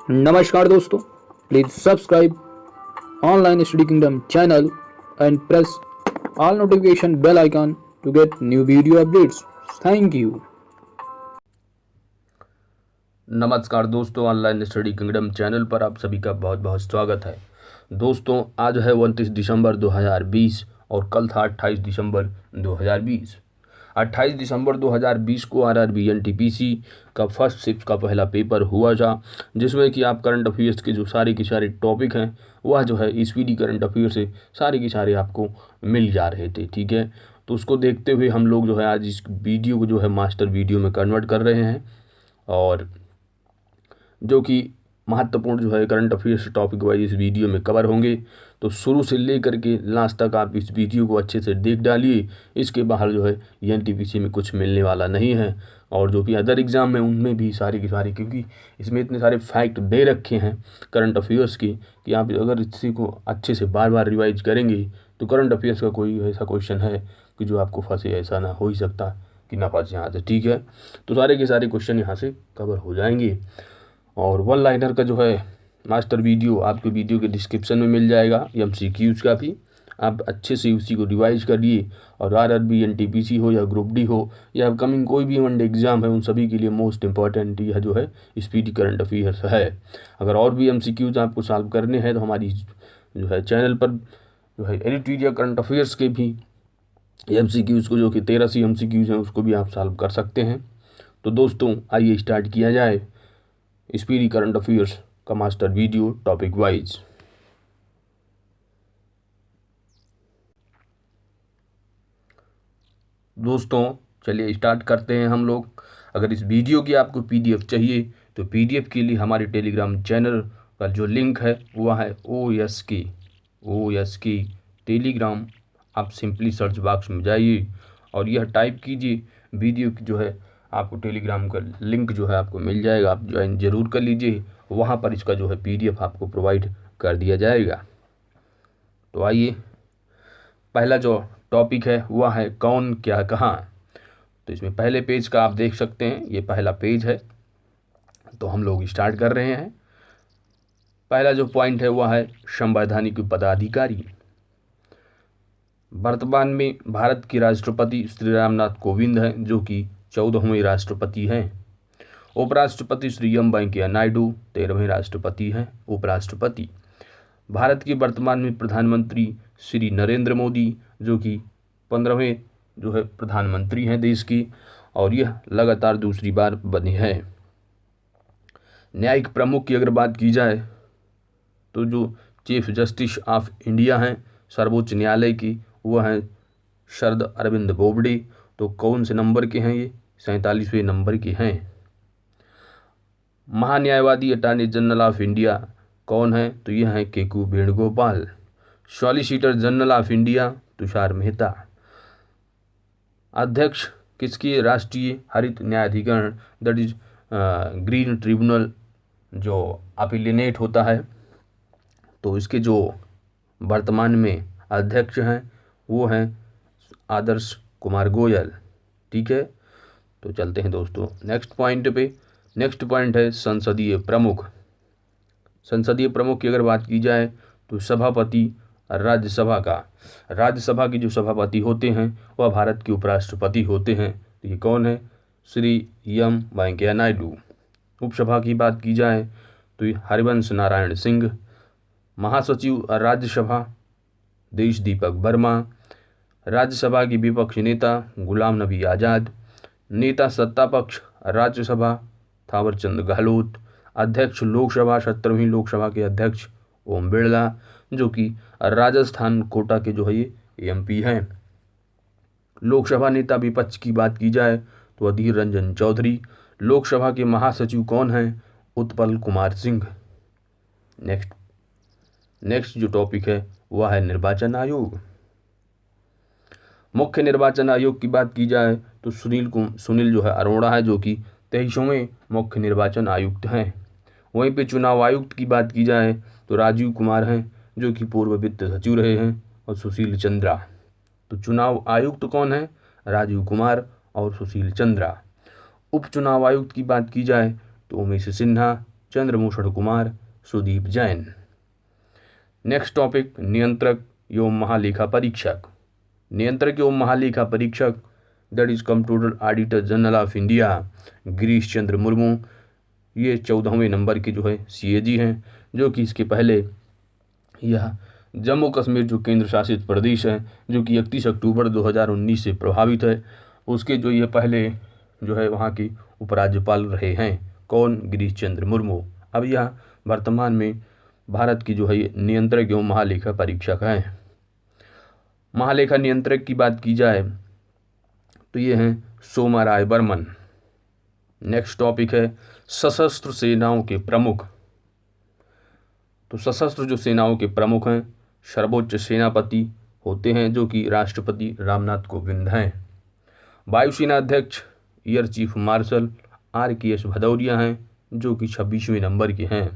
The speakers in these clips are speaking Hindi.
नमस्कार दोस्तों, please subscribe online study kingdom channel and press all notification bell icon to get new video updates. Thank you. नमस्कार दोस्तों, ऑनलाइन स्टडी किंगडम चैनल पर आप सभी का बहुत बहुत स्वागत है। दोस्तों, आज है 29 दिसंबर 2020 और कल था 28 दिसंबर 2020। 28 दिसंबर 2020 को आरआरबी एनटीपीसी का फर्स्ट शिफ्ट का पहला पेपर हुआ था, जिसमें कि आप करंट अफेयर्स के जो सारे के सारे टॉपिक हैं वह जो है स्पीडी करंट अफेयर से सारे के सारे आपको मिल जा रहे थे। ठीक है, तो उसको देखते हुए हम लोग जो है आज इस वीडियो को जो है मास्टर वीडियो में कन्वर्ट कर रहे हैं, और जो कि महत्वपूर्ण जो है करंट अफेयर्स टॉपिक वाइज इस वीडियो में कवर होंगे। तो शुरू से लेकर के लास्ट तक आप इस वीडियो को अच्छे से देख डालिए। इसके बाहर जो है एनटीपीसी में कुछ मिलने वाला नहीं है, और जो भी अदर एग्ज़ाम में उनमें भी सारे के सारे, क्योंकि इसमें इतने सारे फैक्ट दे रखे हैं करंट अफेयर्स के कि आप अगर इसी को अच्छे से बार बार रिवाइज करेंगे तो करंट अफेयर्स का कोई ऐसा क्वेश्चन है कि जो आपको फंसे, ऐसा ना हो ही सकता कि ना फंसे यहाँ से। ठीक है, तो सारे के सारे क्वेश्चन यहाँ से कवर हो जाएंगे। और वन लाइनर का जो है मास्टर वीडियो आपके वीडियो के डिस्क्रिप्शन में मिल जाएगा, एमसीक्यूज़ का भी आप अच्छे से उसी को रिवाइज करिए। और आरआरबी एनटीपीसी हो या ग्रुप डी हो या अपकमिंग कोई भी वनडे एग्ज़ाम है, उन सभी के लिए मोस्ट इंपॉर्टेंट यह जो है स्पीडी करंट अफेयर्स है। अगर और भी एमसीक्यूज़ आपको सॉल्व करने हैं तो हमारी जो है चैनल पर जो है एडिटोरियल करंट अफेयर्स के भी एमसीक्यूज़ को, जो कि 13 सी एमसीक्यूज़ हैं, उसको भी आप सॉल्व कर सकते हैं। तो दोस्तों, आइए स्टार्ट किया जाए स्पीडी करंट अफेयर्स का मास्टर वीडियो टॉपिक वाइज। दोस्तों, चलिए स्टार्ट करते हैं हम लोग। अगर इस वीडियो की आपको पीडीएफ चाहिए तो पीडीएफ के लिए हमारे टेलीग्राम चैनल का जो लिंक है वह है OSK टेलीग्राम। आप सिंपली सर्च बॉक्स में जाइए और यह टाइप कीजिए, वीडियो की जो है आपको टेलीग्राम का लिंक जो है आपको मिल जाएगा। आप ज्वाइन ज़रूर कर लीजिए, वहाँ पर इसका जो है पीडीएफ आपको प्रोवाइड कर दिया जाएगा। तो आइए, पहला जो टॉपिक है वह है कौन क्या कहाँ। तो इसमें पहले पेज का आप देख सकते हैं, ये पहला पेज है। तो हम लोग स्टार्ट कर रहे हैं। पहला जो पॉइंट है वह है संवैधानिक पदाधिकारी। वर्तमान में भारत के राष्ट्रपति श्री रामनाथ कोविंद हैं, जो कि 14वें राष्ट्रपति हैं। उपराष्ट्रपति श्री एम वेंकैया नायडू 13वें राष्ट्रपति हैं, उपराष्ट्रपति। भारत के वर्तमान में प्रधानमंत्री श्री नरेंद्र मोदी, जो कि 15वें जो है प्रधानमंत्री हैं देश की, और यह लगातार दूसरी बार बने हैं। न्यायिक प्रमुख की अगर बात की जाए तो जो चीफ जस्टिस ऑफ इंडिया हैं सर्वोच्च न्यायालय की, वह हैं शरद अरविंद बोबडे। तो कौन से नंबर के हैं ये? 47वें नंबर के हैं। महान्यायवादी अटॉर्नी जनरल ऑफ इंडिया कौन है? तो यह है Keku Venugopal. Solicitor general of India Tushar Mehta. अध्यक्ष किसकी? राष्ट्रीय हरित न्यायाधिकरण, दैट इज ग्रीन ट्रिब्यूनल, जो अपीलेट होता है। तो इसके जो वर्तमान में अध्यक्ष हैं वो हैं आदर्श कुमार गोयल। ठीक है, तो चलते हैं दोस्तों नेक्स्ट पॉइंट पे। नेक्स्ट पॉइंट है संसदीय प्रमुख। संसदीय प्रमुख की अगर बात की जाए तो सभापति राज्यसभा के जो सभापति होते हैं वह भारत के उपराष्ट्रपति होते हैं। तो ये कौन है? श्री एम वेंकैया नायडू। उपसभा की बात की जाए तो ये हरिवंश नारायण सिंह। महासचिव राज्यसभा देश दीपक वर्मा। राज्यसभा के विपक्ष नेता गुलाम नबी आज़ाद। नेता सत्तापक्ष राज्यसभा थावरचंद गहलोत। अध्यक्ष लोकसभा 17वीं लोकसभा के अध्यक्ष ओम बिरला, जो कि राजस्थान कोटा के जो है ये एमपी हैं। लोकसभा नेता विपक्ष की बात की जाए तो अधीर रंजन चौधरी। लोकसभा के महासचिव कौन हैं? उत्पल कुमार सिंह। नेक्स्ट जो टॉपिक है वह है निर्वाचन आयोग। मुख्य निर्वाचन आयोग की बात की जाए तो सुनील जो है अरोड़ा है, जो कि 23वें मुख्य निर्वाचन आयुक्त हैं। वहीं पे चुनाव आयुक्त की बात की जाए तो राजीव कुमार हैं, जो कि पूर्व वित्त सचिव रहे हैं, और सुशील चंद्रा। तो चुनाव आयुक्त कौन है? राजीव कुमार और सुशील चंद्रा। उपचुनाव आयुक्त की बात की जाए तो उमेश सिन्हा, चंद्रभूषण कुमार, सुदीप जैन। नेक्स्ट टॉपिक, नियंत्रक एवं महालेखा परीक्षक। नियंत्रक एवं महालेखा परीक्षक that is computer auditor general of India, Girish Chandra Murmu. ये 14वें नंबर के जो है CAG हैं, जो कि इसके पहले यह जम्मू कश्मीर जो केंद्र शासित प्रदेश है, जो कि 31 अक्टूबर 2019 से प्रभावित है, उसके जो ये पहले जो है वहाँ के उपराज्यपाल रहे हैं। कौन? गिरीश चंद्र मुर्मू। अब यह वर्तमान में भारत की जो है नियंत्रक एवं महालेखा परीक्षक हैं। महालेखा नियंत्रक की बात की जाए तो ये हैं सोमा राय बर्मन। नेक्स्ट टॉपिक है सशस्त्र सेनाओं के प्रमुख। तो सशस्त्र जो सेनाओं के प्रमुख हैं, सर्वोच्च सेनापति होते हैं, जो कि राष्ट्रपति रामनाथ कोविंद हैं। वायुसेना अध्यक्ष air chief marshal RKS Bhadauria हैं, जो कि 26वें नंबर के हैं।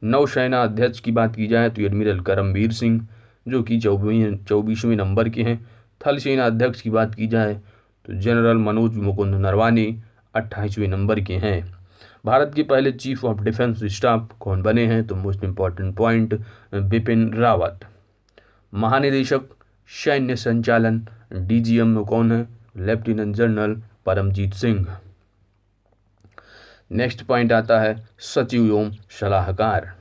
नौसेना अध्यक्ष की बात की जाए तो एडमिरल करमबीर सिंह, जो कि 24वें नंबर के हैं। थल सेना अध्यक्ष की बात की जाए तो जनरल मनोज मुकुंद नरवाने 28वें नंबर के हैं। भारत के पहले चीफ ऑफ डिफेंस स्टाफ कौन बने हैं? तो most important point, Bipin Rawat. महानिदेशक सैन्य संचालन DGM में कौन है? Lieutenant general Paramjit Singh. Next point आता है सचिव एवं सलाहकार।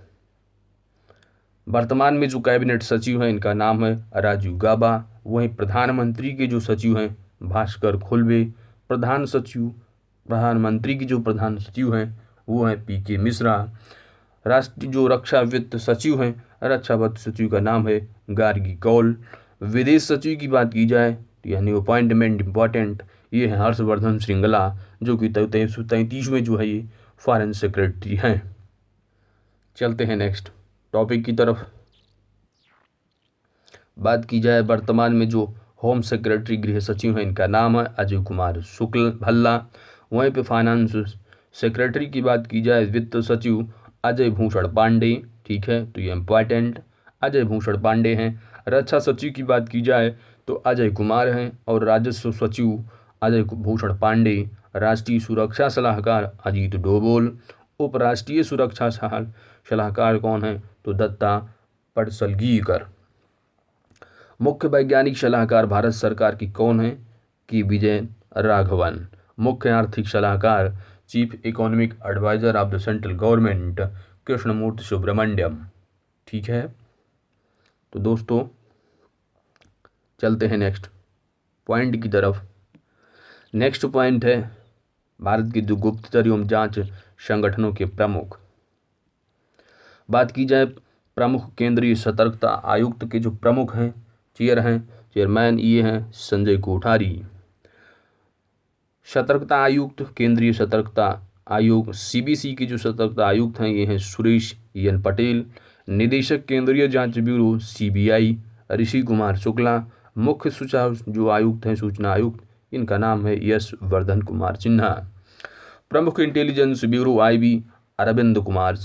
वर्तमान में जो कैबिनेट सचिव हैं, इनका नाम है राजीव गाबा। वहीं प्रधानमंत्री के जो सचिव हैं भास्कर खुल्बे। प्रधानमंत्री की जो प्रधान सचिव हैं वो हैं PK मिश्रा। राष्ट्रीय जो रक्षा वित्त सचिव हैं, रक्षा वित्त सचिव का नाम है गार्गी कौल। विदेश सचिव की बात की जाए तो यानी अपॉइंटमेंट इंपॉर्टेंट, ये है हर्षवर्धन श्रृंगला, जो कि 33वें जो है ये फॉरेन सेक्रेटरी हैं। चलते हैं नेक्स्ट टॉपिक की तरफ। बात की जाए वर्तमान में जो होम सेक्रेटरी गृह सचिव हैं, इनका नाम है अजय कुमार शुक्ल भल्ला। वहीं पे फाइनेंस सेक्रेटरी की बात की जाए, वित्त सचिव अजय भूषण पांडे। ठीक है, तो ये इम्पॉर्टेंट अजय भूषण पांडे हैं। रक्षा सचिव की बात की जाए तो अजय कुमार हैं, और राजस्व सचिव अजय भूषण पांडे। राष्ट्रीय सुरक्षा सलाहकार अजीत डोभाल। उप राष्ट्रीय सुरक्षा सलाहकार कौन है? तो दत्ता पडसलगीकर। मुख्य वैज्ञानिक सलाहकार भारत सरकार की कौन है? कि विजय राघवन। मुख्य आर्थिक सलाहकार chief economic adviser of the central government Krishnamurthy Subramanian. ठीक है, तो दोस्तों चलते हैं नेक्स्ट पॉइंट की तरफ। नेक्स्ट पॉइंट है भारत की जो गुप्तचर एवं जांच संगठनों के प्रमुख। बात की जाए प्रमुख केंद्रीय सतर्कता आयुक्त के जो प्रमुख हैं, चेयरमैन ये हैं संजय कोठारी। सतर्कता आयुक्त, केंद्रीय सतर्कता आयोग CBC के जो सतर्कता आयुक्त हैं ये हैं सुरेश EN पटेल। निदेशक केंद्रीय जांच ब्यूरो CBI ऋषि कुमार शुक्ला। मुख्य सुचाव जो आयुक्त हैं, सूचना आयुक्त, इनका नाम है यश वर्धन कुमार सिन्हा। प्रमुख intelligence bureau IB Arvind Kumar.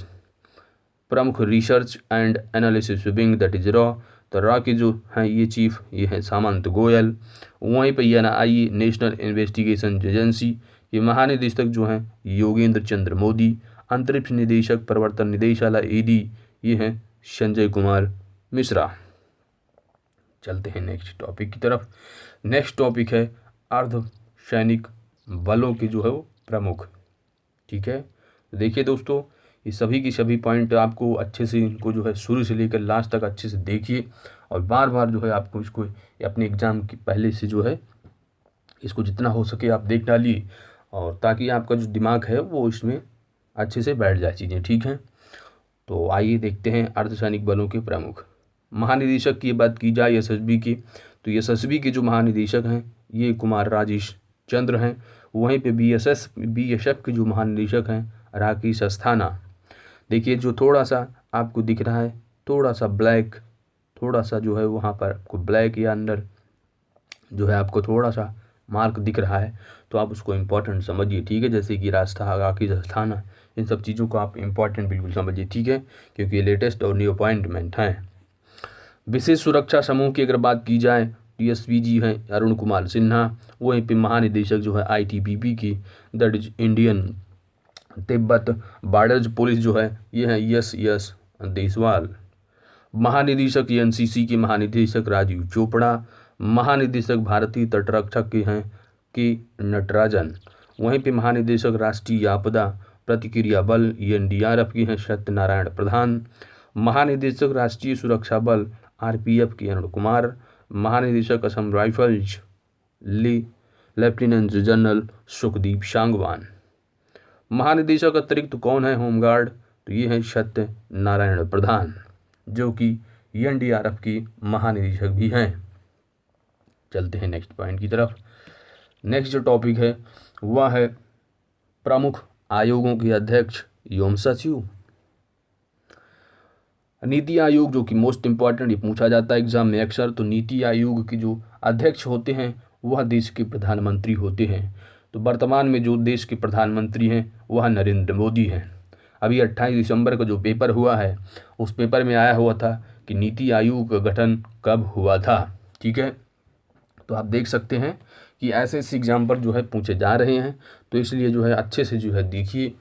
प्रमुख research and analysis wing that is रॉ, तो रॉ के जो हैं ये चीफ ये हैं सामंत गोयल। वहीं पर NIA नेशनल इन्वेस्टिगेशन एजेंसी, ये महानिदेशक जो हैं योगेंद्र चंद्र मोदी। अंतरिक्ष निदेशक प्रवर्तन निदेशालय AD ये हैं संजय कुमार मिश्रा। चलते हैं नेक्स्ट टॉपिक की तरफ। नेक्स्ट टॉपिक है अर्ध सैनिक बलों के जो है वो प्रमुख। ठीक है, देखिए दोस्तों, ये सभी की सभी पॉइंट आपको अच्छे से इनको जो है शुरू से लेकर लास्ट तक अच्छे से देखिए, और बार बार जो है आपको इसको अपने एग्ज़ाम की पहले से जो है इसको जितना हो सके आप देख डालिए, और ताकि आपका जो दिमाग है वो इसमें अच्छे से बैठ जाए चीज़ें। ठीक हैं, तो आइए देखते हैं अर्धसैनिक बलों के प्रमुख। महानिदेशक की बात की जाए SSB की, तो SSB के जो महानिदेशक हैं ये कुमार राजेश चंद्र हैं। वहीं पे BSF के जो महानिदेशक हैं राकेश अस्थाना। देखिए जो थोड़ा सा आपको दिख रहा है, थोड़ा सा ब्लैक, थोड़ा सा जो है वहाँ पर आपको ब्लैक या अंदर जो है आपको थोड़ा सा मार्क दिख रहा है, तो आप उसको इम्पोर्टेंट समझिए। ठीक है, जैसे कि राकेश अस्थाना, इन सब चीज़ों को आप इम्पोर्टेंट बिल्कुल समझिए। ठीक है, क्योंकि ये लेटेस्ट और न्यू अपॉइंटमेंट हैं। विशेष सुरक्षा समूह की अगर बात की जाए तो SPG हैं अरुण कुमार सिन्हा। वहीं पे महानिदेशक जो है ITBP की, that is Indian Tibet border police जो है ये है यस देसवाल। महानिदेशक एनसीसी के महानिदेशक राजीव चोपड़ा। महानिदेशक भारतीय तटरक्षक के हैं के नटराजन। वहीं पे महानिदेशक राष्ट्रीय आपदा प्रतिक्रिया बल एनडीआरएफ की हैं सत्यनारायण प्रधान। महानिदेशक राष्ट्रीय सुरक्षा बल आरपीएफ के अरुण कुमार। महानिदेशक Assam rifles lieutenant general Sukhdeep Sangwan. महानिदेशक अतिरिक्त कौन है होमगार्ड, तो ये है सत्यनारायण प्रधान जो कि एनडीआरएफ की महानिदेशक भी हैं। चलते हैं नेक्स्ट पॉइंट की तरफ। नेक्स्ट जो टॉपिक है वह है प्रमुख आयोगों के अध्यक्ष एवं सचिव। नीति आयोग जो कि मोस्ट इंपॉर्टेंट, ये पूछा जाता है एग्जाम में अक्सर। तो नीति आयोग के जो अध्यक्ष होते हैं वह देश के प्रधानमंत्री होते हैं। तो वर्तमान में जो देश के प्रधानमंत्री हैं वह नरेंद्र मोदी हैं। अभी 28 दिसंबर का जो पेपर हुआ है उस पेपर में आया हुआ था कि नीति आयोग का गठन कब हुआ था। ठीक है, तो आप देख सकते हैं कि ऐसे ऐसे एग्जाम पर जो है पूछे जा रहे हैं, तो इसलिए जो है अच्छे से जो है देखिए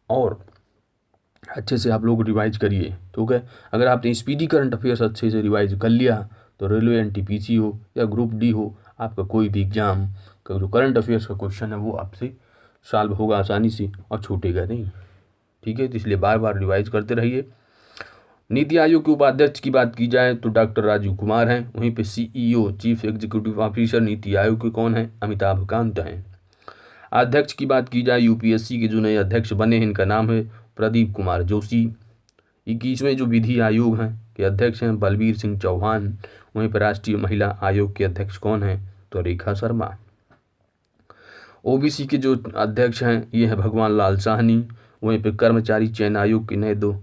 और अच्छे से आप लोग रिवाइज करिए। ठीक है, अगर आपने स्पीडी करंट अफेयर्स अच्छे से रिवाइज कर लिया तो रेलवे एनटीपीसी हो या ग्रुप डी हो, आपका कोई भी एग्जाम का जो करंट अफेयर्स का क्वेश्चन है वो आपसे सॉल्व होगा आसानी से और छूटेगा नहीं। ठीक है, तो इसलिए बार बार रिवाइज करते रहिए। नीति आयोग के उपाध्यक्ष की बात की जाए तो डॉक्टर राजीव कुमार हैं। वहीं पे CEO chief executive officer NITI Aayog के कौन हैं, अमिताभ कांत हैं। अध्यक्ष की बात की जाए यूपीएससी के जो नए अध्यक्ष बने हैं इनका नाम है प्रदीप कुमार जोशी। 21वें जो विधि आयोग हैं के अध्यक्ष हैं बलबीर सिंह चौहान। वहीं पर राष्ट्रीय महिला आयोग के अध्यक्ष कौन हैं, तो रेखा शर्मा। ओबीसी के जो अध्यक्ष हैं ये हैं भगवान लाल साहनी। वहीं पर कर्मचारी चयन आयोग के नए 2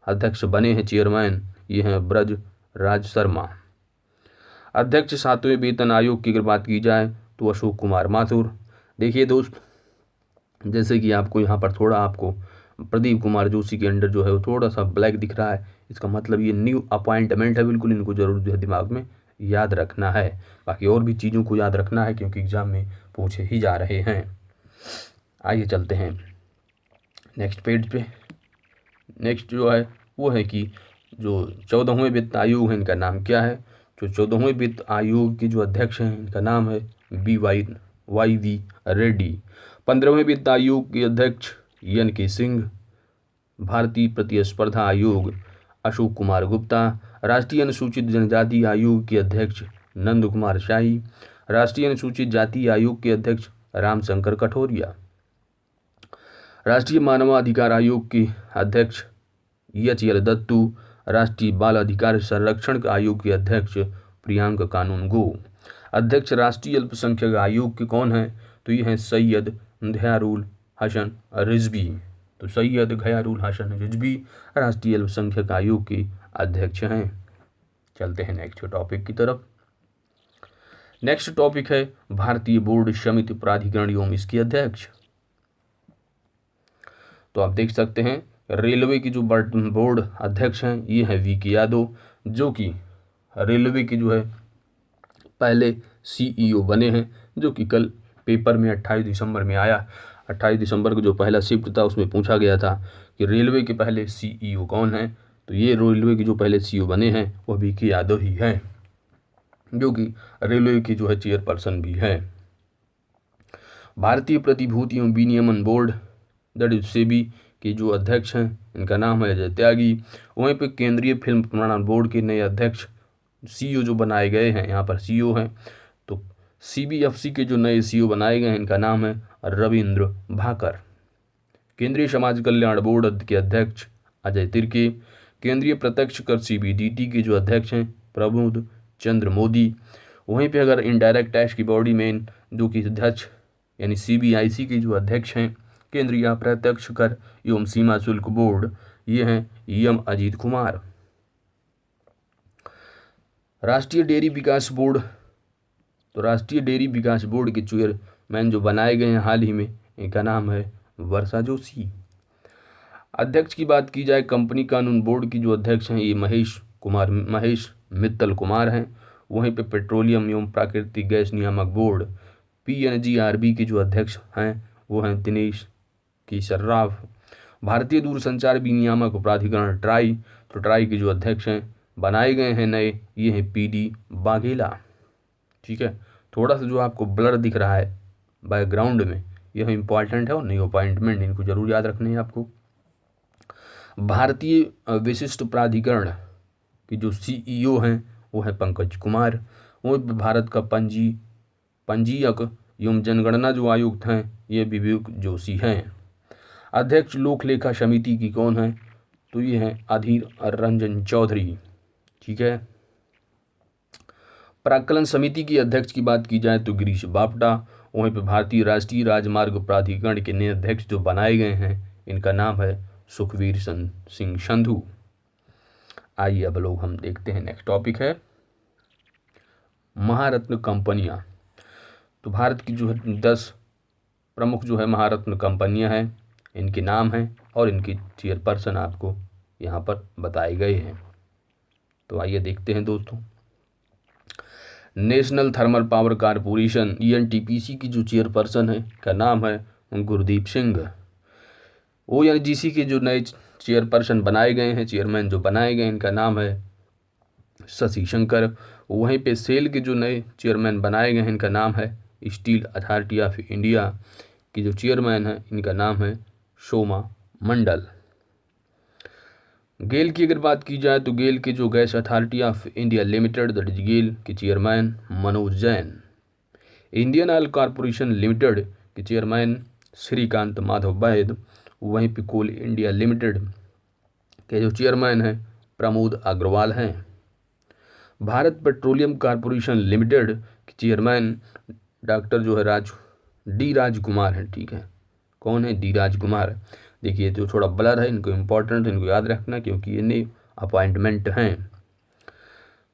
अध्यक्ष बने हैं चेयरमैन, ये हैं ब्रज राज शर्मा। अध्यक्ष 7वें वेतन आयोग की अगर बात की जाए तो अशोक कुमार माथुर। देखिए दोस्त, जैसे कि आपको यहाँ पर थोड़ा आपको प्रदीप कुमार जोशी के अंडर जो है वो थोड़ा सा ब्लैक दिख रहा है, इसका मतलब ये न्यू अपॉइंटमेंट है। बिल्कुल इनको जरूर जो है दिमाग में याद रखना है। बाकी और भी चीज़ों को याद रखना है क्योंकि एग्जाम में पूछे ही जा रहे हैं। आइए चलते हैं नेक्स्ट पेज पे। नेक्स्ट जो है वो है कि जो 14वें वित्त आयोग है इनका नाम क्या है। जो 14वें वित्त आयोग के जो अध्यक्ष हैं इनका नाम है वाई वी रेड्डी। 15वें वित्त आयोग के अध्यक्ष एन के सिंह। भारतीय प्रतिस्पर्धा आयोग अशोक कुमार गुप्ता। राष्ट्रीय अनुसूचित जनजाति आयोग के अध्यक्ष नंद कुमार शाही। राष्ट्रीय अनुसूचित जाति आयोग के अध्यक्ष रामशंकर कठोरिया। राष्ट्रीय मानवाधिकार आयोग के अध्यक्ष एच.एल. दत्तू। राष्ट्रीय बाल अधिकार संरक्षण आयोग के अध्यक्ष प्रियांक कानूनगो। अध्यक्ष राष्ट्रीय अल्पसंख्यक आयोग के कौन हैं, तो ये हैं सैयद घयारुल हसन रिजवी। तो सैयद घयारुल हसन रिजवी राष्ट्रीय अल्पसंख्यक आयोग के अध्यक्ष हैं। चलते हैं नेक्स्ट टॉपिक की तरफ। नेक्स्ट टॉपिक है भारतीय बोर्ड समिति प्राधिकरण एवं इसके अध्यक्ष। तो आप देख सकते हैं रेलवे की जो बोर्ड अध्यक्ष हैं ये हैं वी.के. यादव, जो कि रेलवे के जो है पहले सीईओ बने हैं, जो कि कल पेपर में 28 दिसंबर में आया। 28 दिसंबर को जो पहला शिफ्ट था उसमें पूछा गया था कि रेलवे के पहले सीईओ कौन हैं, तो ये रेलवे के जो पहले सीईओ बने हैं वह वी.के. यादव ही हैं, जो कि रेलवे की जो है चेयरपर्सन भी है। भारतीय प्रतिभूति एवं विनियमन बोर्ड दैट इज सेबी के जो अध्यक्ष हैं इनका नाम है अजय त्यागी। वहीं पे केंद्रीय फिल्म प्रमाणन बोर्ड के नए अध्यक्ष सीईओ जो बनाए गए हैं, यहाँ पर सीईओ हैं, तो सीबीएफसी के जो नए सीईओ बनाए गए हैं इनका नाम है रविंद्र भाकर। केंद्रीय समाज कल्याण बोर्ड के अध्यक्ष अजय तिर्के। केंद्रीय प्रत्यक्ष कर सीबीडीटी के जो अध्यक्ष हैं प्रमोद चंद्र मोदी। वहीं पे अगर इनडायरेक्ट टैक्स की बॉडी में जो कि अध्यक्ष यानी सीबीआईसी के जो अध्यक्ष हैं केंद्रीय अप्रत्यक्ष कर एवं सीमा शुल्क बोर्ड, ये हैं एम अजीत कुमार। राष्ट्रीय डेयरी विकास बोर्ड, तो राष्ट्रीय डेयरी विकास बोर्ड के चेयरमैन जो बनाए गए हैं हाल ही में, इनका नाम है वर्षा जोशी। अध्यक्ष की बात की जाए कंपनी कानून बोर्ड की जो अध्यक्ष हैं ये महेश मित्तल कुमार हैं। वहीं पे पेट्रोलियम एवं प्राकृतिक गैस नियामक बोर्ड पीएनजीआरबी के जो अध्यक्ष हैं वो हैं दिनेश की सर्राफ। भारतीय दूरसंचार विनियामक प्राधिकरण ट्राई, तो ट्राई के जो अध्यक्ष हैं बनाए गए हैं नए, ये हैं PD वाघेला। ठीक है, थोड़ा सा जो आपको ब्लर दिख रहा है बैकग्राउंड में, यह इंपॉर्टेंट है और न्यू अपॉइंटमेंट इनको जरूर याद रखने हैं आपको। भारतीय विशिष्ट प्राधिकरण की जो CEO हैं वो है पंकज कुमार। वो भारत का पंजीयक एवं जनगणना जो आयुक्त हैं ये विवेक जोशी हैं। अध्यक्ष लोक लेखा समिति की कौन है, तो ये हैं अधीर रंजन चौधरी। ठीक है, प्राक्कलन समिति की अध्यक्ष की बात की जाए तो गिरीश बापटा। वहीं पर भारतीय राष्ट्रीय राजमार्ग प्राधिकरण के नए अध्यक्ष जो बनाए गए हैं इनका नाम है सुखवीर सिंह संधू। आइए अब लोग हम देखते हैं, नेक्स्ट टॉपिक है महारत्न कंपनियां। तो भारत की जो है 10 प्रमुख जो है महारत्न कंपनियां हैं, इनके नाम हैं और इनकी चेयरपर्सन आपको यहाँ पर बताए गए हैं। तो आइए देखते हैं दोस्तों। National thermal power corporation NTPC की जो चेयरपर्सन है का नाम है गुरदीप सिंह। ONGC के जो नए चेयरपर्सन बनाए गए हैं, चेयरमैन जो बनाए गए इनका नाम है शशि शंकर। वहीं पे सेल के जो नए चेयरमैन बनाए गए हैं इनका नाम है स्टील अथॉरिटी ऑफ इंडिया की जो चेयरमैन है इनका नाम है सोमा मंडल। गेल की अगर बात की जाए तो गेल के जो Gas Authority of India Limited that is GAIL के chairman Manoj Jain. Indian Oil Corporation Limited के चेयरमैन श्रीकांत माधव वैद। वहीं पे कोल इंडिया लिमिटेड के जो चेयरमैन हैं प्रमोद अग्रवाल हैं। भारत पेट्रोलियम कॉरपोरेशन लिमिटेड के चेयरमैन डॉक्टर जो है डी राजकुमार हैं। ठीक है, कौन है? डी राजकुमार। देखिए जो थोड़ा ब्लर है, इनको इम्पोर्टेंट, इनको याद रखना क्योंकि ये नए अपॉइंटमेंट हैं।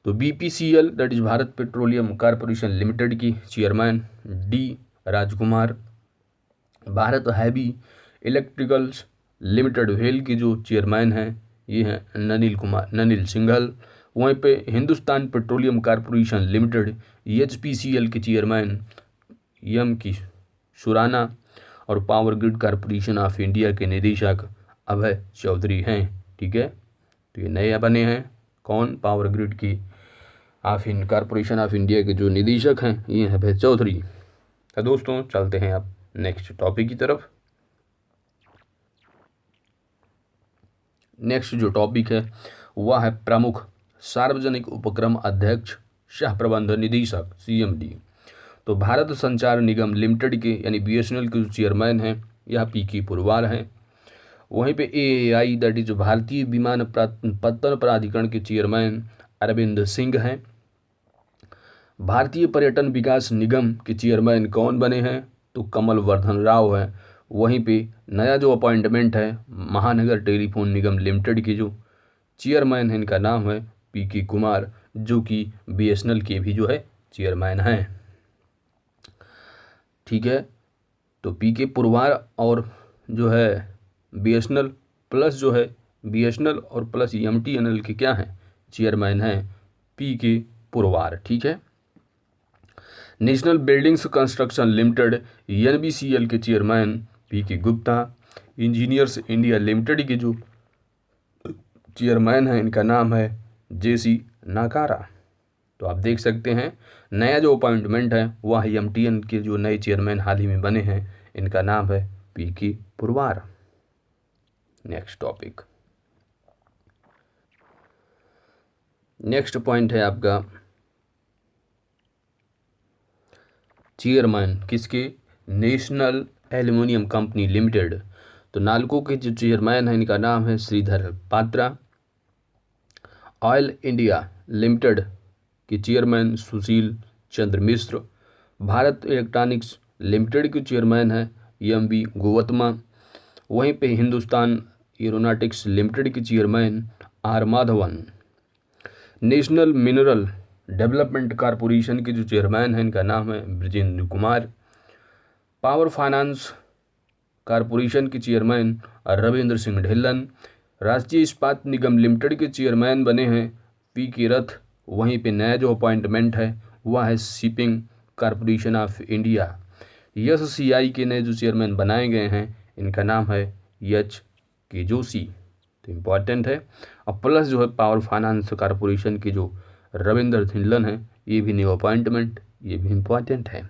तो BPCL that is Bharat Petroleum Corporation Limited की chairman D Rajkumar. Bharat Heavy Electricals Limited वेल के जो चेयरमैन हैं ये हैं ननिल सिंघल। वहीं पे Hindustan petroleum Corporation limited HPCL के चेयरमैन एम की सुराना और power grid corporation of India के निदेशक अभय चौधरी हैं। ठीक है, तो ये नए बने हैं। कौन? पावर ग्रिड की कॉरपोरेशन ऑफ इंडिया के जो निदेशक हैं ये हैं अभय चौधरी। तो दोस्तों चलते हैं अब नेक्स्ट टॉपिक की तरफ। नेक्स्ट जो टॉपिक है वह है प्रमुख सार्वजनिक उपक्रम अध्यक्ष सह प्रबंधन निदेशक CMD। तो भारत संचार निगम लिमिटेड के यानी BSNL के जो चेयरमैन हैं यह PK पुरवार हैं। वहीं पे AAI दैट इज भारतीय विमानपत्तन प्राधिकरण के चेयरमैन अरविंद सिंह हैं। भारतीय पर्यटन विकास निगम के चेयरमैन कौन बने हैं? तो कमल वर्धन राव हैं। वहीं पे नया जो अपॉइंटमेंट है महानगर टेलीफोन निगम लिमिटेड के जो चेयरमैन हैं इनका नाम है PK कुमार, जो कि BSNL के भी जो है चेयरमैन हैं। ठीक है, तो PK पुरवार और जो है BSNL प्लस जो है BSNL और प्लस MTNL के क्या हैं? चेयरमैन हैं PK पुरवार। ठीक है, national buildings construction limited NBCL के chairman PK Gupta. Engineers India limited के जो चेयरमैन हैं इनका नाम है JC नाकारा। तो आप देख सकते हैं नया जो अपॉइंटमेंट है वह MTN के जो नए चेयरमैन हाल ही में बने हैं इनका नाम है PK Purwar. Next topic, next point है आपका चेयरमैन किसके? National aluminium company limited. तो नालको के जो चेयरमैन हैं इनका नाम है Shridhar Patra. Oil India limited के chairman Sushil Chandra Mishra. Bharat electronics limited के चेयरमैन हैं MV गोवत्मा। वहीं पे हिंदुस्तान एरोनॉटिक्स लिमिटेड के chairman R Madhavan. National mineral development corporation के जो चेयरमैन हैं इनका नाम है Brajendra Kumar. Power finance corporation के चेयरमैन रविंद्र सिंह ढिल्लन। राष्ट्रीय इस्पात निगम लिमिटेड के चेयरमैन बने हैं PK रथ। वहीं पे नया जो अपॉइंटमेंट है वह है shipping corporation of India. SCI के नए जो चेयरमैन बनाए गए हैं इनका नाम है एच के जोशी, तो इम्पॉर्टेंट है। और प्लस जो है पावर फाइनेंस कॉरपोरेशन के जो रविंद्र धिल्लन है, ये भी न्यू अपॉइंटमेंट, ये भी इम्पॉर्टेंट है।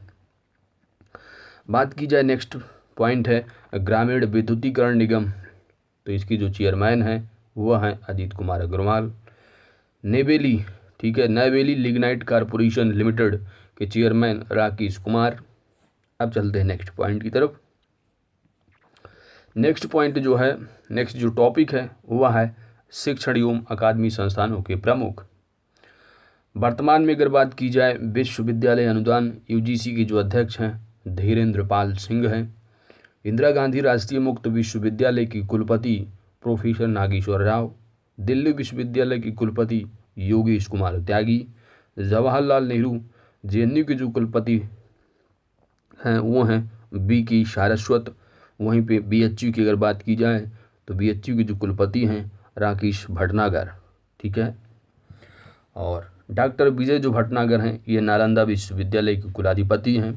बात की जाए नेक्स्ट पॉइंट है ग्रामीण विद्युतीकरण निगम, तो इसकी जो चेयरमैन है वह है अजीत कुमार अग्रवाल। नेवेली, ठीक है, नेवेली लिग्नाइट कॉरपोरेशन लिमिटेड के चेयरमैन राकेश कुमार। अब चलते हैं नेक्स्ट पॉइंट की तरफ। नेक्स्ट पॉइंट जो है, नेक्स्ट जो टॉपिक है वह है शिक्षण एवं अकादमी संस्थानों के प्रमुख। वर्तमान में अगर बात की जाए विश्वविद्यालय अनुदान यूजीसी के जो अध्यक्ष हैं धीरेन्द्र पाल सिंह हैं। इंदिरा गांधी राष्ट्रीय मुक्त विश्वविद्यालय की कुलपति प्रोफेसर नागेश्वर राव। दिल्ली विश्वविद्यालय की कुलपति योगेश कुमार त्यागी। जवाहरलाल नेहरू जेएनयू के जो कुलपति हैं वो हैं बी की सारस्वत। वहीं पे बीएचयू की अगर बात की जाए तो बीएचयू के जो कुलपति हैं राकेश भटनागर, ठीक है। और डॉक्टर विजय जो भटनागर हैं ये नालंदा विश्वविद्यालय के कुलाधिपति हैं।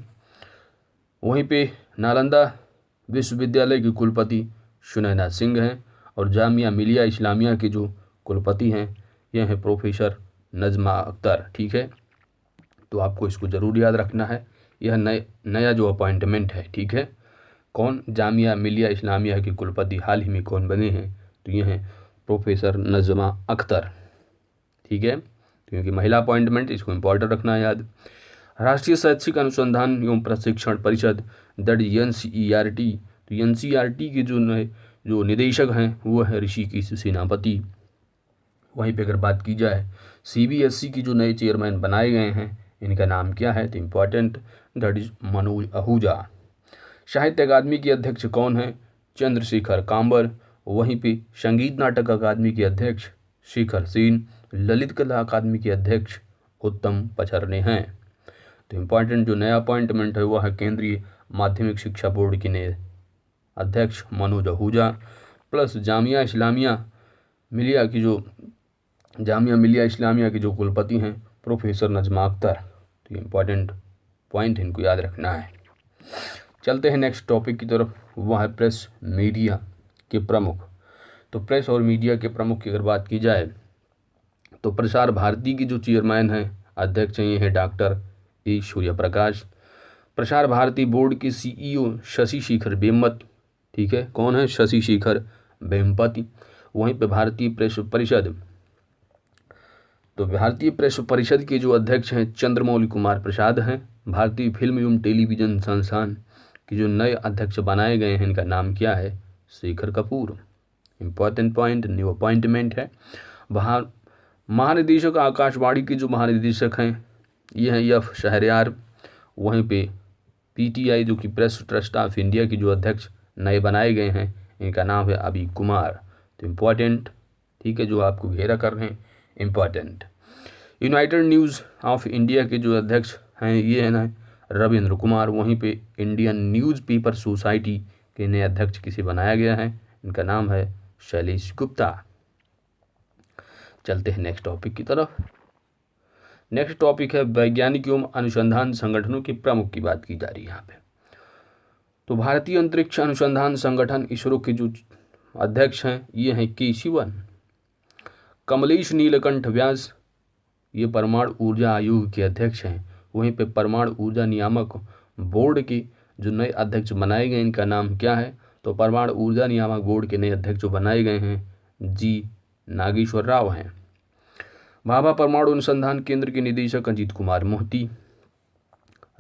वहीं पे नालंदा विश्वविद्यालय के कुलपति सुनैना सिंह हैं। और जामिया मिलिया इस्लामिया के जो कुलपति हैं ये हैं प्रोफेसर नजमा अख्तर, ठीक है। तो आपको इसको ज़रूर याद रखना है, यह नया जो अपॉइंटमेंट है, ठीक है। कौन? जामिया मिलिया इस्लामिया के कुलपति हाल ही में कौन बने हैं? तो ये हैं प्रोफेसर नजमा अख्तर, ठीक है। क्योंकि महिला अपॉइंटमेंट, इसको इम्पोर्टेंट रखना है याद। राष्ट्रीय शैक्षिक अनुसंधान एवं प्रशिक्षण परिषद दैट एनसीईआरटी, तो एनसीईआरटी के जो निदेशक हैं वो है ऋषिकेश सेनापति। वहीं पे अगर बात की जाए सीबीएसई की जो नए चेयरमैन बनाए गए हैं इनका नाम क्या है? तो important, that is Manoj Ahuja. साहित्य अकादमी के अध्यक्ष कौन है? चंद्रशेखर कांबर। वहीं पे संगीत नाटक अकादमी के अध्यक्ष शेखर सेन। ललित कला अकादमी के अध्यक्ष उत्तम पचरने हैं। तो इम्पॉर्टेंट जो नया अपॉइंटमेंट है वह है केंद्रीय माध्यमिक शिक्षा बोर्ड के नए अध्यक्ष मनोज आहूजा। प्लस जामिया मिलिया इस्लामिया के जो कुलपति हैं प्रोफेसर नजमा अख्तर। तो इम्पॉर्टेंट पॉइंट इनको याद रखना है। चलते हैं नेक्स्ट टॉपिक की तरफ, वह है प्रेस मीडिया के प्रमुख। तो प्रेस और मीडिया के प्रमुख की अगर बात की जाए तो प्रसार भारती की जो चेयरमैन हैं अध्यक्ष हैं ये हैं doctor A Suryaprakash. Prasar Bharati board के सीईओ शशि शेखर वेम्पति, ठीक है। कौन है? शशि शेखर वेम्पति। वहीं पे भारतीय प्रेस परिषद, तो भारतीय प्रेस परिषद के जो अध्यक्ष हैं चंद्रमौली कुमार प्रसाद हैं। भारतीय फिल्म एवं टेलीविजन संस्थान के जो नए अध्यक्ष बनाए गए हैं इनका नाम क्या है? Shekhar Kapoor. Important point, new appointment है। वहाँ महानिदेशक आकाशवाणी के जो महानिदेशक हैं ये हैं एफ शहरयार। वहीं पे पीटीआई जो कि प्रेस ट्रस्ट ऑफ इंडिया के जो अध्यक्ष नए बनाए गए हैं इनका नाम है अभी कुमार। तो इम्पॉर्टेंट, ठीक है, जो आपको घेरा कर रहे हैं important. United news of India के जो अध्यक्ष हैं ये है ना रविंद्र कुमार। वहीं पे इंडियन न्यूज़पेपर सोसाइटी के नए अध्यक्ष किसे बनाया गया है? इनका नाम है शैलेश गुप्ता। चलते हैं नेक्स्ट टॉपिक की तरफ। नेक्स्ट टॉपिक है वैज्ञानिक एवं अनुसंधान संगठनों के प्रमुख की बात की जा रही है यहाँ पे। तो भारतीय अंतरिक्ष अनुसंधान संगठन इसरो के जो अध्यक्ष हैं ये हैं के शिवन। कमलेश नीलकंठ व्यास ये परमाणु ऊर्जा आयोग के अध्यक्ष हैं। वहीं पे परमाणु ऊर्जा नियामक बोर्ड के जो नए अध्यक्ष बनाए गए इनका नाम क्या है? तो परमाणु ऊर्जा नियामक बोर्ड के नए अध्यक्ष जो बनाए गए हैं जी नागेश्वर राव हैं। भाभा परमाणु अनुसंधान केंद्र के निदेशक अजीत कुमार मोहती।